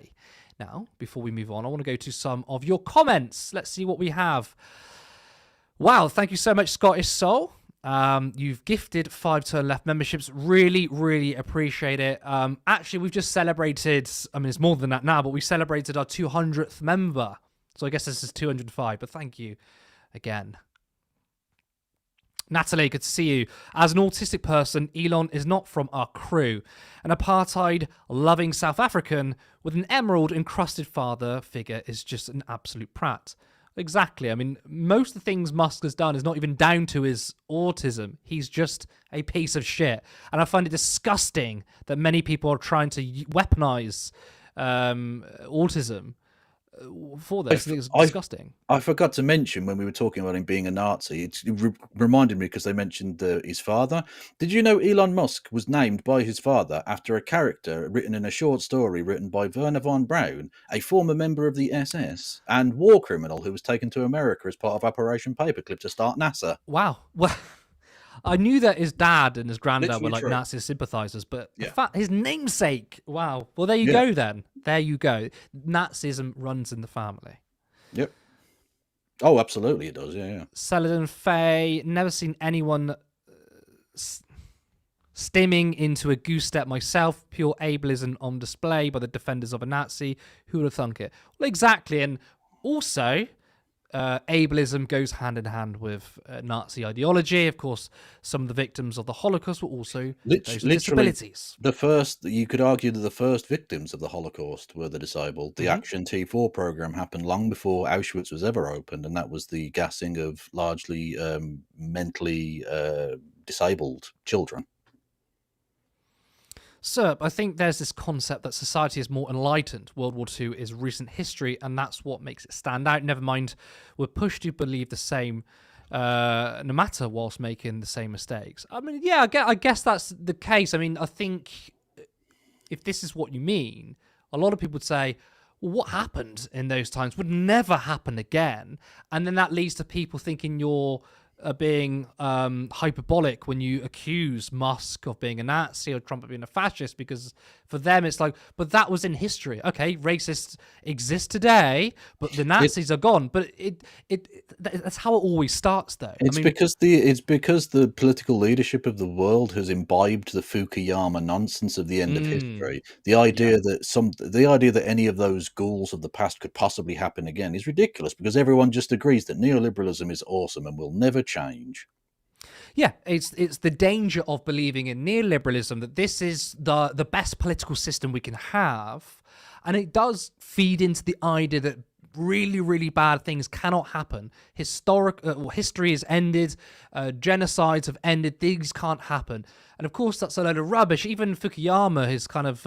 Now, before we move on, I want to go to some of your comments. Let's see what we have. Wow, thank you so much, Scottish Soul. You've gifted 5 Turn Left memberships. Really appreciate it. Actually, we've just celebrated, I mean, it's more than that now, but we celebrated our 200th member. So I guess this is 205, but thank you again. Natalie, good to see you. As an autistic person, Elon is not from our crew. An apartheid-loving South African with an emerald-encrusted father figure is just an absolute prat. Exactly. I mean, most of the things Musk has done is not even down to his autism. He's just a piece of shit. And I find it disgusting that many people are trying to weaponize autism for this. I think it's disgusting. I forgot to mention when we were talking about him being a Nazi, it reminded me because they mentioned his father. Did you know Elon Musk was named by his father after a character written in a short story written by Werner von Braun, a former member of the SS and war criminal who was taken to America as part of Operation Paperclip to start NASA? Wow. Well, I knew that his dad and his granddad Literally were like true. Nazi sympathizers, but the Yeah. fact his namesake, wow. Well, there you Yeah. go then. There you go. Nazism runs in the family. Yep. Oh, absolutely it does. Yeah. Saladin Faye, never seen anyone stimming into a goose step myself. Pure ableism on display by the defenders of a Nazi. Who would have thunk it? Well, exactly. And also, ableism goes hand in hand with Nazi ideology. Of course, some of the victims of the Holocaust were also those with disabilities. You could argue that the first victims of the Holocaust were the disabled. The Action T4 program happened long before Auschwitz was ever opened, and that was the gassing of largely mentally disabled children. Sir, I think there's this concept that society is more enlightened. World War II is recent history, and that's what makes it stand out. Never mind, we're pushed to believe the same, no matter whilst making the same mistakes. I mean, yeah, I guess that's the case. I mean, I think if this is what you mean, a lot of people would say, well, what happened in those times would never happen again. And then that leads to people thinking you're being hyperbolic when you accuse Musk of being a Nazi or Trump of being a fascist, because for them it's like, but that was in history. Okay, racists exist today, but the Nazis are gone. But that's how it always starts, though. It's because the political leadership of the world has imbibed the Fukuyama nonsense of the end of history. The idea that any of those ghouls of the past could possibly happen again is ridiculous, because everyone just agrees that neoliberalism is awesome and will never change. Yeah, it's the danger of believing in neoliberalism, that this is the best political system we can have, and it does feed into the idea that really bad things cannot happen. History has ended, genocides have ended, things can't happen, and of course that's a load of rubbish. Even Fukuyama has kind of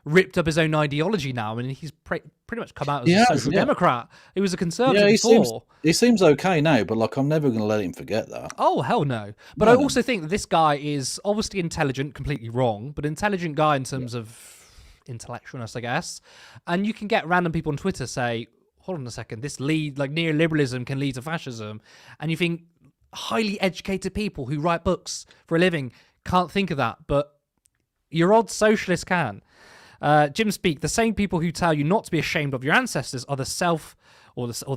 ripped up his own ideology now, and he's pretty much come out as He a has, social yeah. democrat. He was a Yeah, conservative he before. seems okay now, but like I'm never going to let him forget that. Oh, hell no. But I also think that this guy is obviously intelligent, completely wrong, but intelligent guy in terms of intellectualness, I guess. And you can get random people on Twitter say, hold on a second, this neoliberalism can lead to fascism. And you think highly educated people who write books for a living can't think of that, but your odd socialist can. Jim Speak, the same people who tell you not to be ashamed of your ancestors are the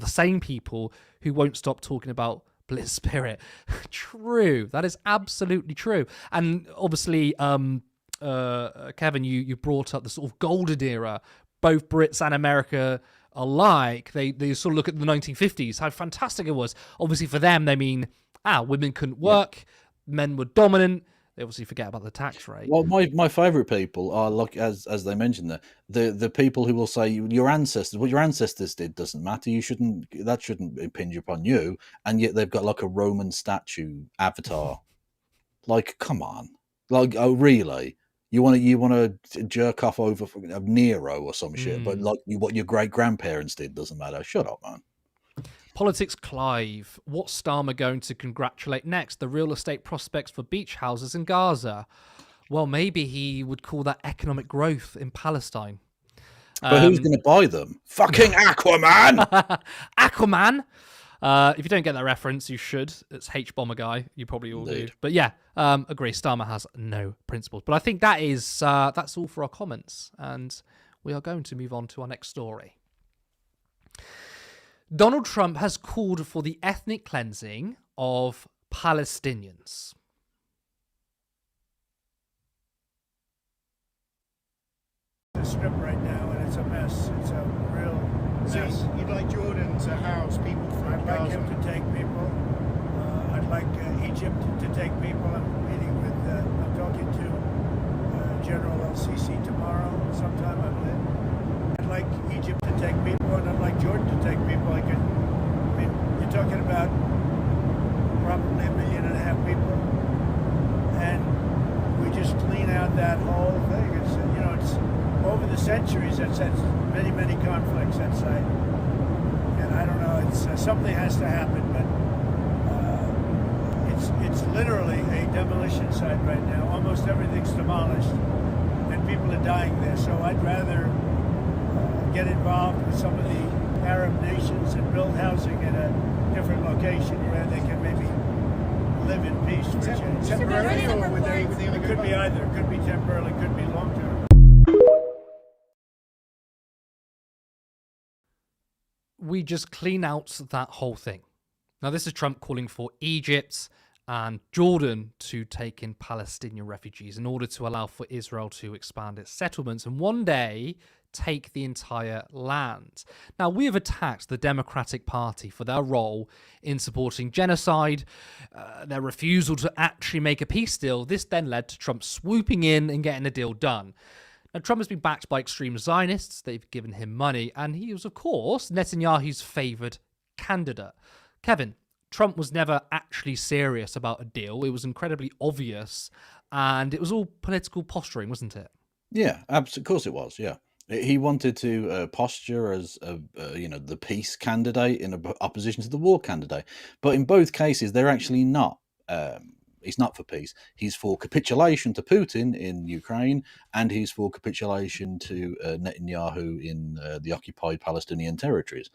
same people who won't stop talking about bliss spirit. True. That is absolutely true. And obviously, Kevin, you brought up the sort of golden era, both Brits and America alike. They sort of look at the 1950s, how fantastic it was. Obviously for them, they mean, women couldn't work, men were dominant. They obviously forget about the tax rate. Well, my favourite people are, like, as they mentioned there, the people who will say what your ancestors did doesn't matter. That shouldn't impinge upon you. And yet they've got like a Roman statue avatar. Like, come on, like, oh really? You want to jerk off over Nero or some shit, but like what your great grandparents did doesn't matter. Shut up, man. Politics Clive, what's Starmer going to congratulate next? The real estate prospects for beach houses in Gaza. Well, maybe he would call that economic growth in Palestine. But who's going to buy them? Fucking Aquaman! Aquaman! If you don't get that reference, you should. It's H-Bomber guy. You probably all do. But yeah, agree. Starmer has no principles. But I think that's all for our comments. And we are going to move on to our next story. Donald Trump has called for the ethnic cleansing of Palestinians. The strip right now, and it's a mess. It's a real mess. So you'd like Jordan to house people from I'd like Gaza? him to take people. I'd like Egypt to take people. I'm talking to General El-Sisi tomorrow, sometime I believe. I'd like Egypt to take people, and I'd like Jordan to take people. You're talking about probably 1.5 million people, and we just clean out that whole thing. It's over the centuries that's many conflicts that site, and I don't know. It's something has to happen, but it's literally a demolition site right now. Almost everything's demolished, and people are dying there. So I'd rather get involved with some of the Arab nations and build housing in a different location where they can maybe live in peace. Temporarily, or would they It could be either. It could be temporarily, could be long term. We just clean out that whole thing. Now, this is Trump calling for Egypt and Jordan to take in Palestinian refugees in order to allow for Israel to expand its settlements and one day take the entire land. Now, we have attacked the Democratic Party for their role in supporting genocide, their refusal to actually make a peace deal. This then led to Trump swooping in and getting a deal done. Now, Trump has been backed by extreme Zionists. They've given him money, and he was, of course, Netanyahu's favoured candidate. Kevin, Trump was never actually serious about a deal. It was incredibly obvious, and it was all political posturing, wasn't it? Yeah, of course it was. Yeah, he wanted to posture as the peace candidate in opposition to the war candidate, but in both cases they're actually not. He's not for peace. He's for capitulation to Putin in Ukraine, and he's for capitulation to Netanyahu in the occupied Palestinian territories.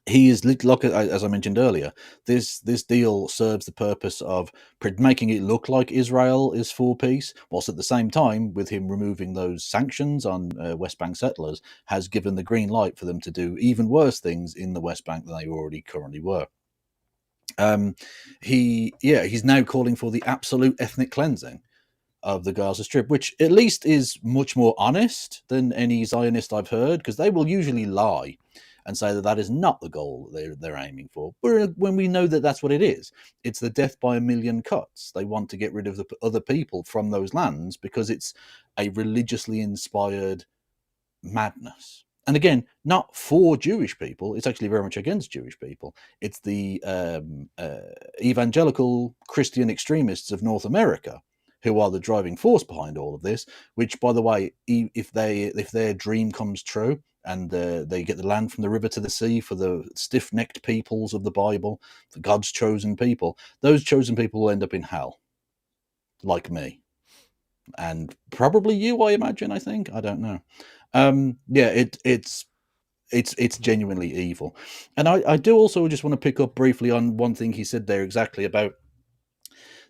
He is, like, as I mentioned earlier, this deal serves the purpose of making it look like Israel is for peace, whilst at the same time, with him removing those sanctions on West Bank settlers, has given the green light for them to do even worse things in the West Bank than they already currently were. He's now calling for the absolute ethnic cleansing of the Gaza Strip, which at least is much more honest than any Zionist I've heard, because they will usually lie and say that is not the goal they're aiming for. But when we know that that's what it is, it's the death by 1 million cuts. They want to get rid of the other people from those lands because it's a religiously inspired madness. And again, not for Jewish people. It's actually very much against Jewish people. It's the evangelical Christian extremists of North America who are the driving force behind all of this. Which, by the way, if their dream comes true and they get the land from the river to the sea for the stiff-necked peoples of the Bible, for God's chosen people, those chosen people will end up in hell, like me, and probably you. I imagine. I think. I don't know. Yeah, it's genuinely evil. And I do also just want to pick up briefly on one thing he said there exactly about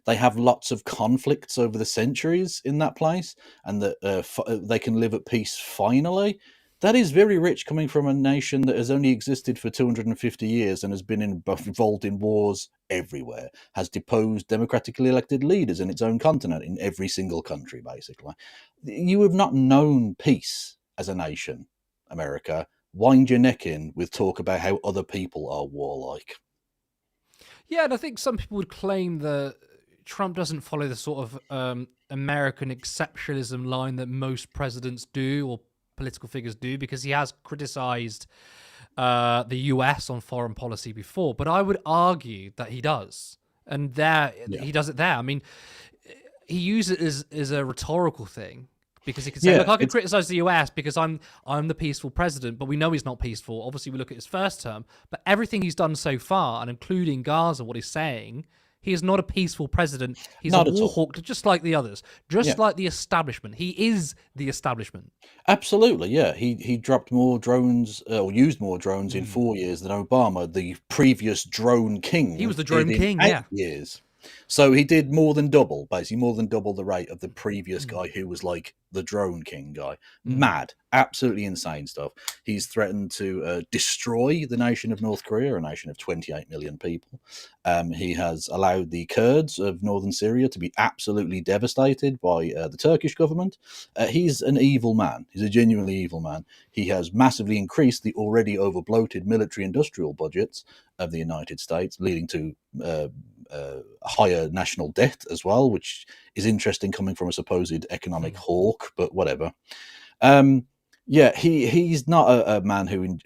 they have lots of conflicts over the centuries in that place, and that they can live at peace finally. That is very rich coming from a nation that has only existed for 250 years and has been involved in wars everywhere, has deposed democratically elected leaders in its own continent, in every single country, basically. You have not known peace as a nation, America. Wind your neck in with talk about how other people are warlike. Yeah, and I think some people would claim that Trump doesn't follow the sort of American exceptionalism line that most presidents do or political figures do, because he has criticized the US on foreign policy before. But I would argue that he does. And he does it there. I mean, he uses it as a rhetorical thing. Because he could say, look, I could criticize the US because I'm the peaceful president, but we know he's not peaceful. Obviously, we look at his first term, but everything he's done so far, and including Gaza, what he's saying, he is not a peaceful president. He's a war hawk, just like the others, like the establishment. He is the establishment. Absolutely, yeah. He dropped more drones, or used more drones in 4 years than Obama, the previous drone king. He was the drone king, 8 years. So he did more than double, basically more than double the rate of the previous guy who was like the drone king guy. Mad, absolutely insane stuff. He's threatened to destroy the nation of North Korea, a nation of 28 million people. He has allowed the Kurds of northern Syria to be absolutely devastated by the Turkish government. He's an evil man. He's a genuinely evil man. He has massively increased the already over-bloated military-industrial budgets of the United States, leading to higher national debt as well, which is interesting coming from a supposed economic hawk, but whatever. He's not a man who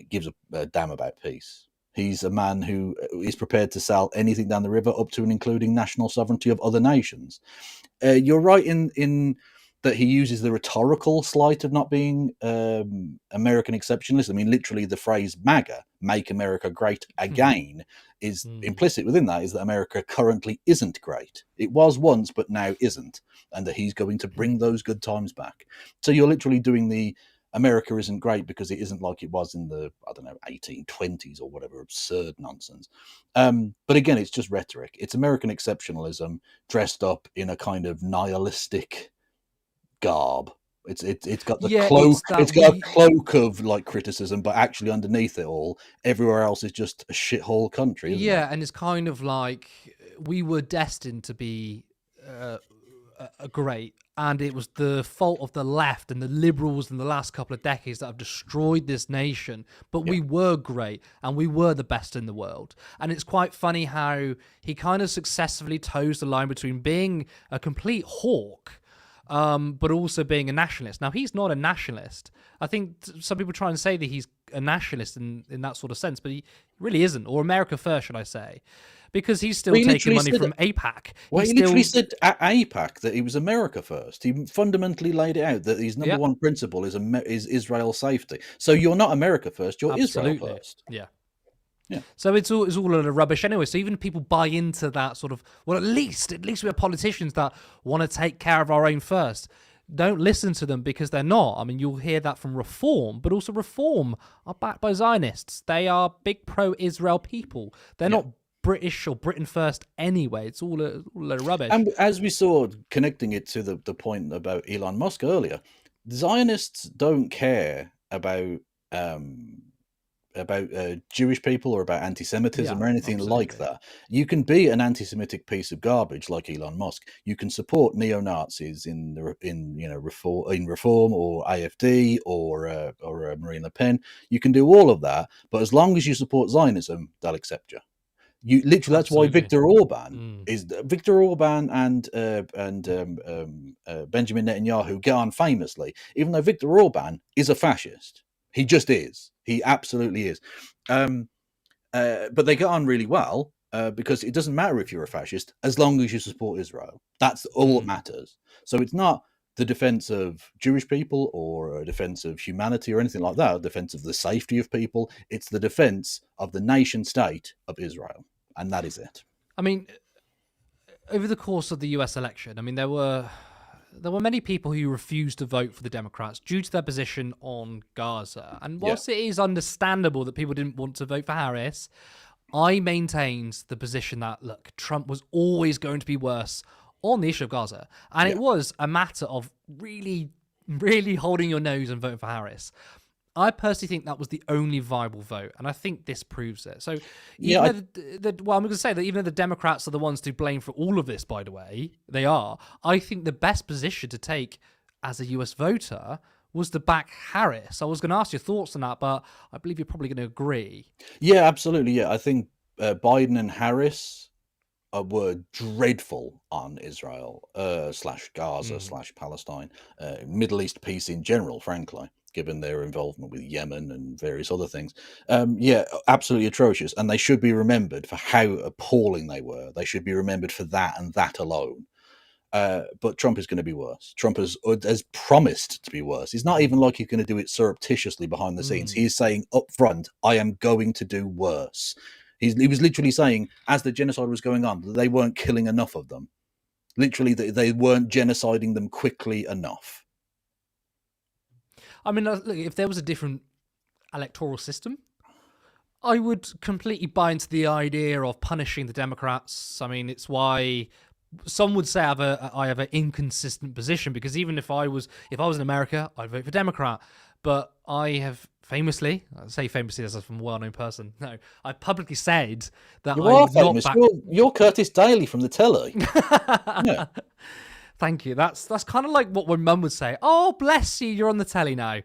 gives a damn about peace. He's a man who is prepared to sell anything down the river, up to and including national sovereignty of other nations. You're right in that he uses the rhetorical slight of not being American exceptionalist. I mean, literally the phrase MAGA, make America great again, is implicit within that is that America currently isn't great. It was once, but now isn't. And that he's going to bring those good times back. So you're literally doing the America isn't great because it isn't like it was in the, 1820s or whatever absurd nonsense. But again, it's just rhetoric. It's American exceptionalism dressed up in a kind of nihilistic garb. It's got the cloak. It's got a cloak of like criticism, but actually underneath it all, everywhere else is just a shithole country. Isn't it? And it's kind of like we were destined to be great, and it was the fault of the left and the liberals in the last couple of decades that have destroyed this nation. But we were great, and we were the best in the world. And it's quite funny how he kind of successfully toes the line between being a complete hawk, but also being a nationalist. Now, he's not a nationalist. I think some people try and say that he's a nationalist in that sort of sense, but he really isn't. Or America first, should I say. Because he's still taking money from AIPAC. Well, he literally said at AIPAC that he was America first. He fundamentally laid it out that his number one principle is Israel's safety. So you're not America first, you're Israel first. Yeah. So it's all a lot of rubbish anyway. So even if people buy into that sort of, well, at least we have politicians that want to take care of our own first. Don't listen to them because they're not. I mean, you'll hear that from Reform, but also Reform are backed by Zionists. They are big pro-Israel people. They're not British or Britain first anyway. It's all a load of rubbish. And as we saw, connecting it to the point about Elon Musk earlier, Zionists don't care about Jewish people or about anti-Semitism or anything like that. You can be an anti-Semitic piece of garbage like Elon Musk. You can support neo-Nazis in Reform or AfD or Marine Le Pen. You can do all of that, but as long as you support Zionism, they'll accept you. You literally. That's why Viktor Orban and Benjamin Netanyahu get on famously, even though Viktor Orban is a fascist. He just is. He absolutely is. But they get on really well because it doesn't matter if you're a fascist as long as you support Israel. That's all that matters. So it's not the defense of Jewish people or a defense of humanity or anything like that, a defense of the safety of people. It's the defense of the nation state of Israel. And that is it. I mean, over the course of the US election, I mean, there were many people who refused to vote for the Democrats due to their position on Gaza. And whilst it is understandable that people didn't want to vote for Harris, I maintained the position that, look, Trump was always going to be worse on the issue of Gaza. And it was a matter of really, really holding your nose and voting for Harris. I personally think that was the only viable vote, and I think this proves it. So, I'm going to say that even though the Democrats are the ones to blame for all of this, by the way, they are, I think the best position to take as a US voter was to back Harris. I was going to ask your thoughts on that, but I believe you're probably going to agree. Yeah, absolutely. Yeah, I think Biden and Harris were dreadful on Israel / Gaza / Palestine, Middle East peace in general, frankly, given their involvement with Yemen and various other things. Yeah, absolutely atrocious. And they should be remembered for how appalling they were. They should be remembered for that and that alone. But Trump is going to be worse. Trump has promised to be worse. It's not even like he's going to do it surreptitiously behind the scenes. He's saying up front, I am going to do worse. He was literally saying, as the genocide was going on, that they weren't killing enough of them. Literally, they weren't genociding them quickly enough. I mean, look, if there was a different electoral system, I would completely buy into the idea of punishing the Democrats. I mean, it's why some would say I have an inconsistent position, because even if I was in America, I'd vote for Democrat. But I have famously, I say famously as I'm a well-known person, no, I publicly said that You I are would not famous. back... You're Curtis Daly from the telly. Yeah. Thank you. That's kind of like what my mum would say. Oh, bless you, you're on the telly now.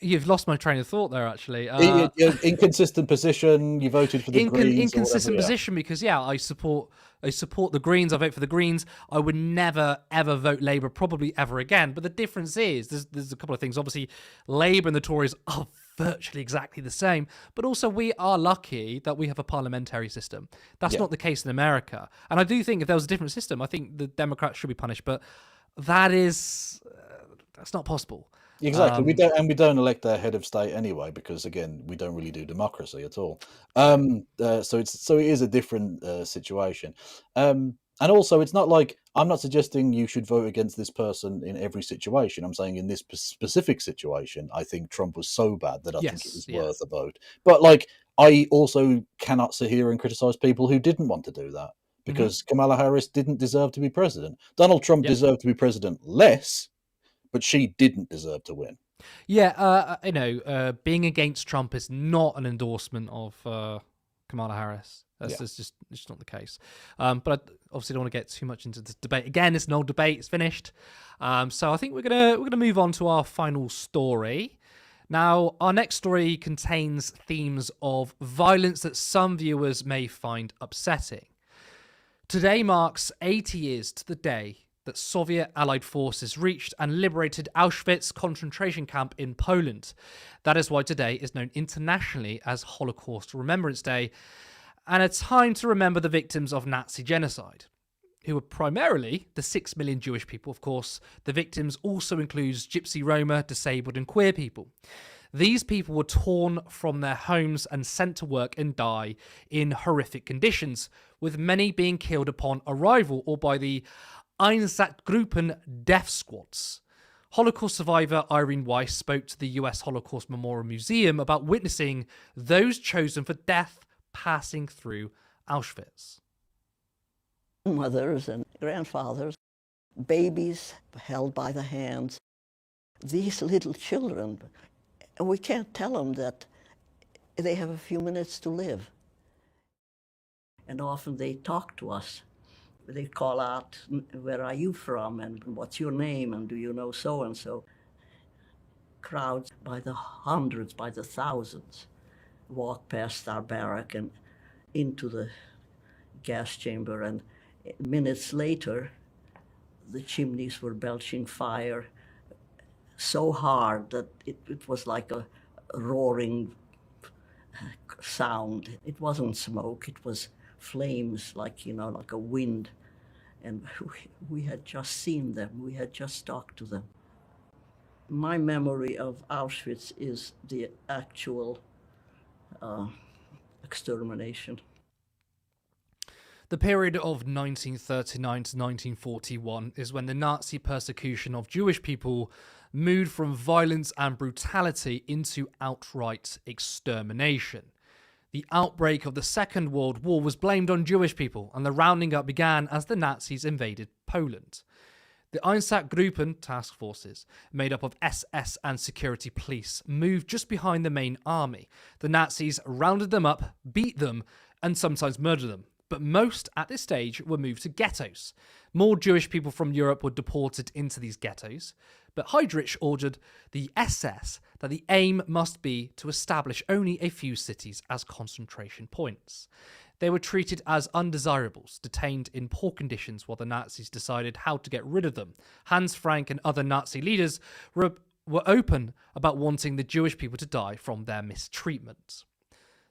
You've lost my train of thought there, actually. Your inconsistent position. You voted for the Greens. Inconsistent position because I support the Greens. I vote for the Greens. I would never ever vote Labour, probably ever again. But the difference is there's a couple of things. Obviously, Labour and the Tories are virtually exactly the same. But also, we are lucky that we have a parliamentary system. That's not the case in America. And I do think if there was a different system, I think the Democrats should be punished. But that's not possible. Exactly. We don't elect their head of state anyway, because again, we don't really do democracy at all. So it is a different situation. And also, it's not like I'm not suggesting you should vote against this person in every situation. I'm saying in this specific situation, I think Trump was so bad that I think it was worth a vote. But like, I also cannot sit here and criticize people who didn't want to do that, because Kamala Harris didn't deserve to be president. Donald Trump deserved to be president less, but she didn't deserve to win. Yeah, being against Trump is not an endorsement of Kamala Harris. That's just not the case. But I obviously don't want to get too much into this debate. Again, it's an old debate. It's finished. So I think we're gonna move on to our final story. Now, our next story contains themes of violence that some viewers may find upsetting. Today marks 80 years to the day that Soviet Allied forces reached and liberated Auschwitz concentration camp in Poland. That is why today is known internationally as Holocaust Remembrance Day, and a time to remember the victims of Nazi genocide, who were primarily the 6 million Jewish people, of course. The victims also includes Gypsy, Roma, disabled and queer people. These people were torn from their homes and sent to work and die in horrific conditions, with many being killed upon arrival or by the Einsatzgruppen death squads. Holocaust survivor Irene Weiss spoke to the US Holocaust Memorial Museum about witnessing those chosen for death passing through Auschwitz. Mothers and grandfathers, babies held by the hands, these little children, and we can't tell them that they have a few minutes to live. And often they talk to us. They call out, where are you from, and what's your name, and do you know so-and-so? Crowds by the hundreds, by the thousands, walk past our barrack and into the gas chamber, and minutes later, the chimneys were belching fire so hard that it was like a roaring sound. It wasn't smoke, it was flames, like, like a wind. And we had just seen them, we had just talked to them. My memory of Auschwitz is the actual extermination. The period of 1939 to 1941 is when the Nazi persecution of Jewish people moved from violence and brutality into outright extermination. The outbreak of the Second World War was blamed on Jewish people, and the rounding up began as the Nazis invaded Poland. The Einsatzgruppen task forces, made up of SS and security police, moved just behind the main army. The Nazis rounded them up, beat them, and sometimes murdered them. But most, at this stage, were moved to ghettos. More Jewish people from Europe were deported into these ghettos, but Heydrich ordered the SS that the aim must be to establish only a few cities as concentration points. They were treated as undesirables, detained in poor conditions while the Nazis decided how to get rid of them. Hans Frank and other Nazi leaders were open about wanting the Jewish people to die from their mistreatment.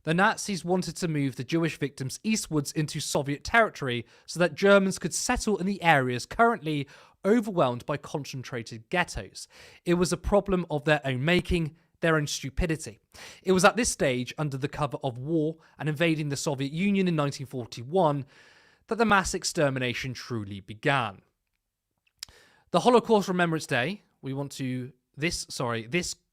The Nazis wanted to move the Jewish victims eastwards into Soviet territory so that Germans could settle in the areas currently overwhelmed by concentrated ghettos. It was a problem of their own making, their own stupidity. It was at this stage, under the cover of war and invading the Soviet Union in 1941, that the mass extermination truly began. The Holocaust Remembrance Day, this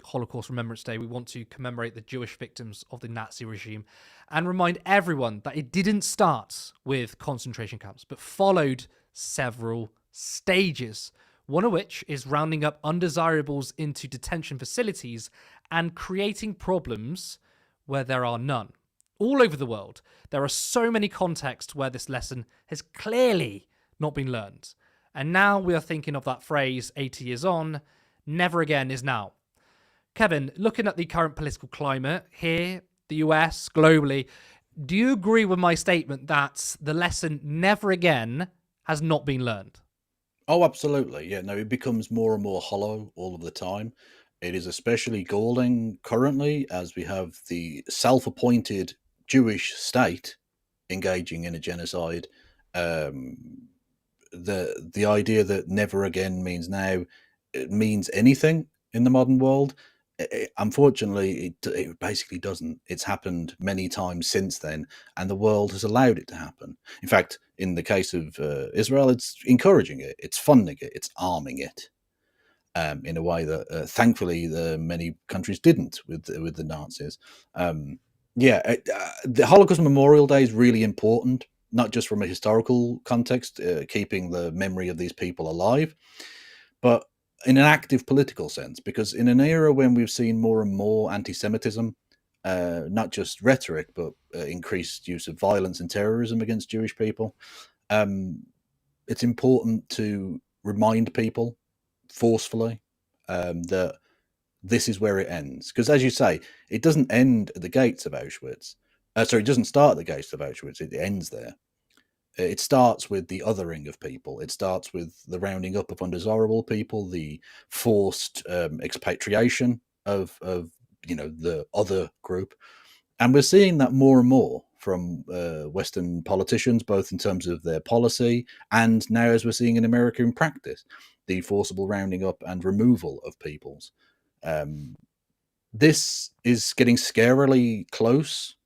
Holocaust Remembrance Day, we want to commemorate the Jewish victims of the Nazi regime and remind everyone that it didn't start with concentration camps, but followed several stages, one of which is rounding up undesirables into detention facilities and creating problems where there are none. All over the world, there are so many contexts where this lesson has clearly not been learned. And now we are thinking of that phrase 80 years on, never again is now. Kevin, looking at the current political climate here, the US, globally, do you agree with my statement that the lesson never again has not been learned? Oh, absolutely. Yeah, no, it becomes more and more hollow all of the time. It is especially galling currently as we have the self-appointed Jewish state engaging in a genocide. The idea that never again means now, it means anything in the modern world. Unfortunately, it basically doesn't. It's happened many times since then, and the world has allowed it to happen. In fact, in the case of Israel, it's encouraging it, it's funding it, it's arming it, in a way that thankfully many countries didn't with the Nazis. The Holocaust Memorial Day is really important, not just from a historical context, keeping the memory of these people alive, but in an active political sense, because in an era when we've seen more and more anti-Semitism, not just rhetoric, but increased use of violence and terrorism against Jewish people, it's important to remind people forcefully that this is where it ends. Because as you say, it doesn't end at the gates of Auschwitz. It doesn't start at the gates of Auschwitz, it ends there. It starts with the othering of people. It starts with the rounding up of undesirable people, the forced expatriation of the other group, and we're seeing that more and more from Western politicians, both in terms of their policy and now, as we're seeing in America in practice, the forcible rounding up and removal of peoples. This is getting scarily close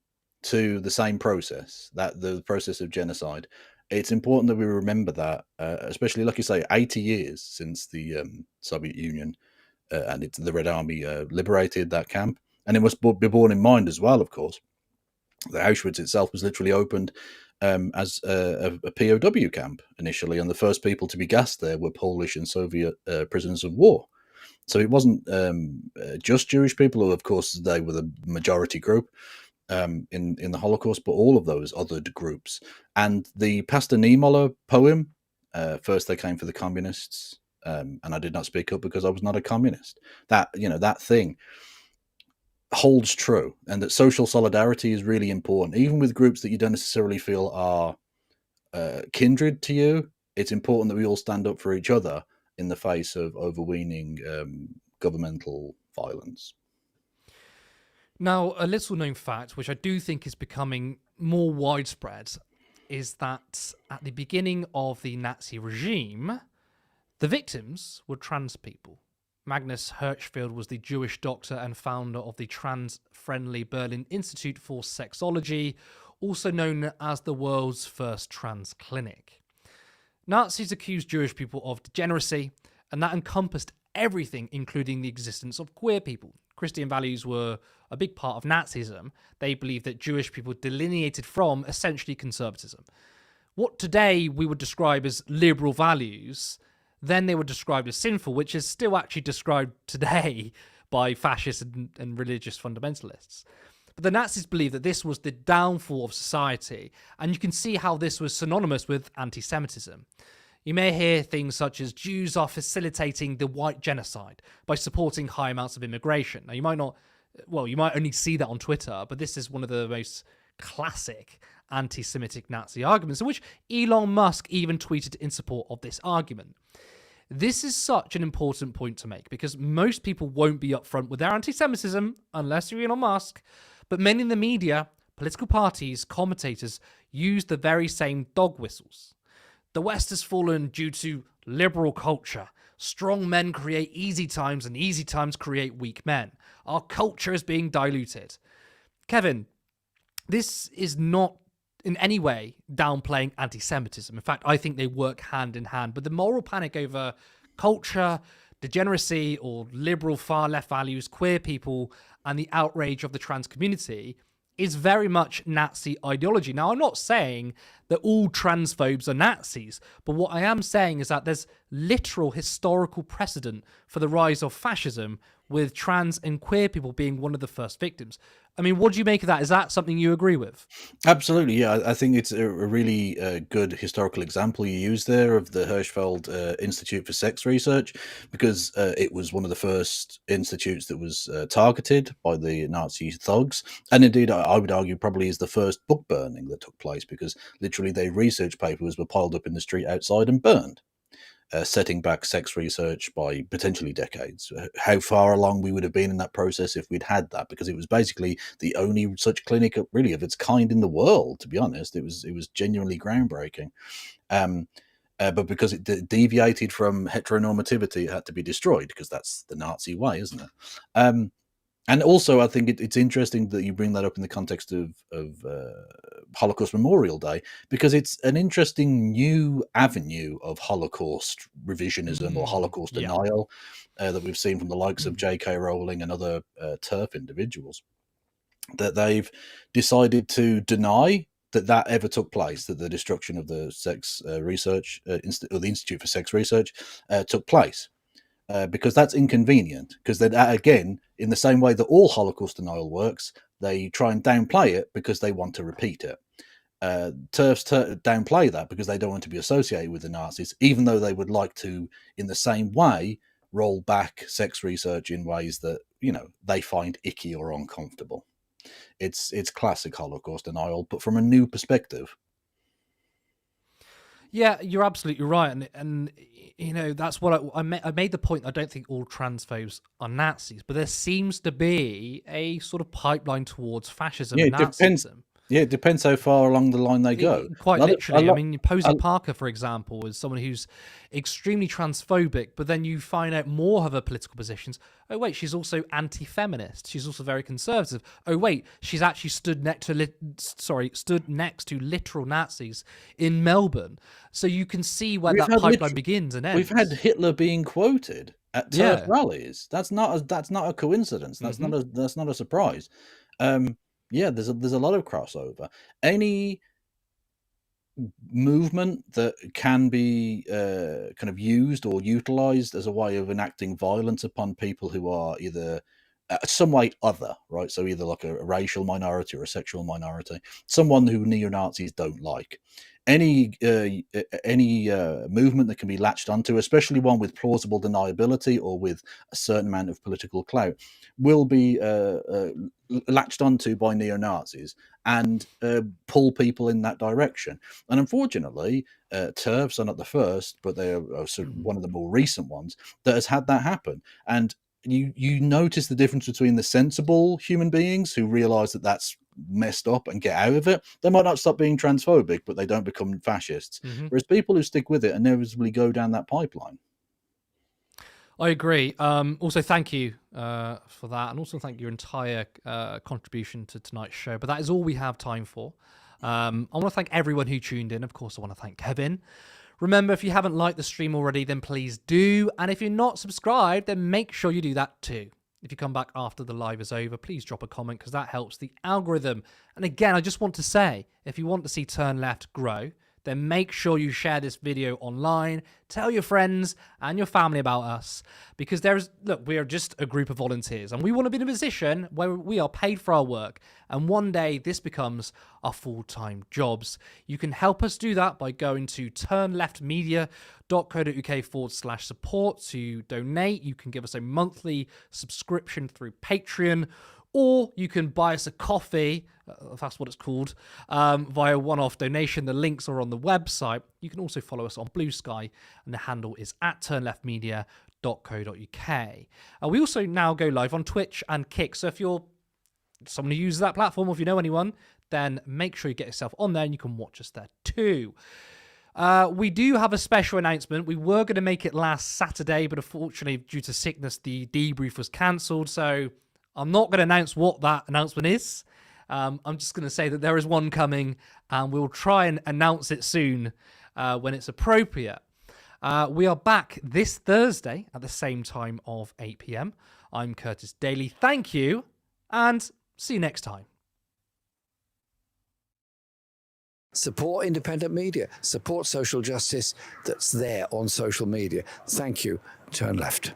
to the same process, that the process of genocide. It's important that we remember that, especially, like you say, 80 years since the Soviet Union and the Red Army liberated that camp. And it must be borne in mind as well, of course, that Auschwitz itself was literally opened as a POW camp initially, and the first people to be gassed there were Polish and Soviet prisoners of war. So it wasn't just Jewish people, who, of course, they were the majority group in the Holocaust, but all of those other groups. And the Pastor Niemöller poem, first they came for the communists, and I did not speak up because I was not a communist. That thing holds true, and that social solidarity is really important, even with groups that you don't necessarily feel are kindred to you. It's important that we all stand up for each other in the face of overweening governmental violence. Now, a little known fact, which I do think is becoming more widespread, is that at the beginning of the Nazi regime, the victims were trans people. Magnus Hirschfeld was the Jewish doctor and founder of the trans-friendly Berlin Institute for Sexology, also known as the world's first trans clinic. Nazis accused Jewish people of degeneracy, and that encompassed everything, including the existence of queer people. Christian values were a big part of Nazism. They believed that Jewish people delineated from essentially conservatism. What today we would describe as liberal values, then they were described as sinful, which is still actually described today by fascists and religious fundamentalists. But the Nazis believed that this was the downfall of society, and you can see how this was synonymous with anti-Semitism. You may hear things such as Jews are facilitating the white genocide by supporting high amounts of immigration. Now, you might only see that on Twitter, but this is one of the most classic anti-Semitic Nazi arguments, in which Elon Musk even tweeted in support of this argument. This is such an important point to make because most people won't be upfront with their anti-Semitism unless you're Elon Musk, but many in the media, political parties, commentators use the very same dog whistles. The West has fallen due to liberal culture. Strong men create easy times and easy times create weak men. Our culture is being diluted. Kevin, this is not in any way downplaying anti-Semitism. In fact, I think they work hand in hand. But the moral panic over culture, degeneracy, or liberal far-left values, queer people, and the outrage of the trans community is very much Nazi ideology. Now, I'm not saying that all transphobes are Nazis, but what I am saying is that there's literal historical precedent for the rise of fascism, with trans and queer people being one of the first victims. I mean, what do you make of that? Is that something you agree with? Absolutely, yeah. I think it's a really good historical example you use there of the Hirschfeld Institute for Sex Research, because it was one of the first institutes that was targeted by the Nazi thugs. And indeed, I would argue probably is the first book burning that took place, because literally their research papers were piled up in the street outside and burned. Setting back sex research by potentially decades. How far along we would have been in that process if we'd had that, because it was basically the only such clinic really of its kind in the world. To be honest, it was genuinely groundbreaking. But because it deviated from heteronormativity, it had to be destroyed, because that's the Nazi way, isn't it? And also, I think it's interesting that you bring that up in the context of Holocaust Memorial Day, because it's an interesting new avenue of Holocaust revisionism or Holocaust denial that we've seen from the likes of J.K. Rowling and other TERF individuals, that they've decided to deny that ever took place, that the destruction of the sex research, or the Institute for Sex Research took place. Because that's inconvenient, because then again, in the same way that all Holocaust denial works, they try and downplay it because they want to repeat it. TERFs downplay that because they don't want to be associated with the Nazis, even though they would like to, in the same way, roll back sex research in ways that, they find icky or uncomfortable. It's classic Holocaust denial, but from a new perspective. Yeah, you're absolutely right, and that's what I made the point. I don't think all transphobes are Nazis, but there seems to be a sort of pipeline towards fascism and Nazism. It depends how far along the line they go. Quite literally. I mean, Posey Parker, for example, is someone who's extremely transphobic, but then you find out more of her political positions. Oh, wait, she's also anti-feminist. She's also very conservative. Oh, wait, she's actually stood next to literal Nazis in Melbourne. So you can see where that pipeline begins and ends. We've had Hitler being quoted at TERF rallies. That's not a coincidence. That's not a surprise. There's a lot of crossover. Any movement that can be kind of used or utilized as a way of enacting violence upon people who are either some way other, right? So either like a racial minority or a sexual minority, someone who neo-Nazis don't like. Any movement that can be latched onto, especially one with plausible deniability or with a certain amount of political clout, will be latched onto by neo-Nazis and pull people in that direction. And unfortunately, TERFs are not the first, but they are sort of one of the more recent ones that has had that happen. And you notice the difference between the sensible human beings who realize that that's messed up and get out of it. They might not stop being transphobic, but they don't become fascists. Whereas people who stick with it inevitably go down that pipeline. I agree. Also, thank you for that, and also thank your entire contribution to tonight's show. But that is all we have time for. I want to thank everyone who tuned in. Of course, I want to thank Kevin. Remember, if you haven't liked the stream already, then please do. And if you're not subscribed, then make sure you do that too. If you come back after the live is over, please drop a comment because that helps the algorithm. And again, I just want to say, if you want to see Turn Left grow, then make sure you share this video online, tell your friends and your family about us, because we are just a group of volunteers and we want to be in a position where we are paid for our work. And one day this becomes our full-time jobs. You can help us do that by going to turnleftmedia.co.uk/support to donate. You can give us a monthly subscription through Patreon, or you can buy us a coffee, if that's what it's called, via one-off donation. The links are on the website. You can also follow us on Blue Sky, and the handle is @turnleftmedia.co.uk. We also now go live on Twitch and Kick, so if you're someone who uses that platform, or if you know anyone, then make sure you get yourself on there and you can watch us there too. We do have a special announcement. We were going to make it last Saturday, but unfortunately, due to sickness, the debrief was cancelled, so I'm not going to announce what that announcement is. I'm just going to say that there is one coming, and we'll try and announce it soon when it's appropriate. We are back this Thursday at the same time of 8 p.m. I'm Curtis Daly. Thank you, and see you next time. Support independent media. Support social justice that's there on social media. Thank you. Turn left.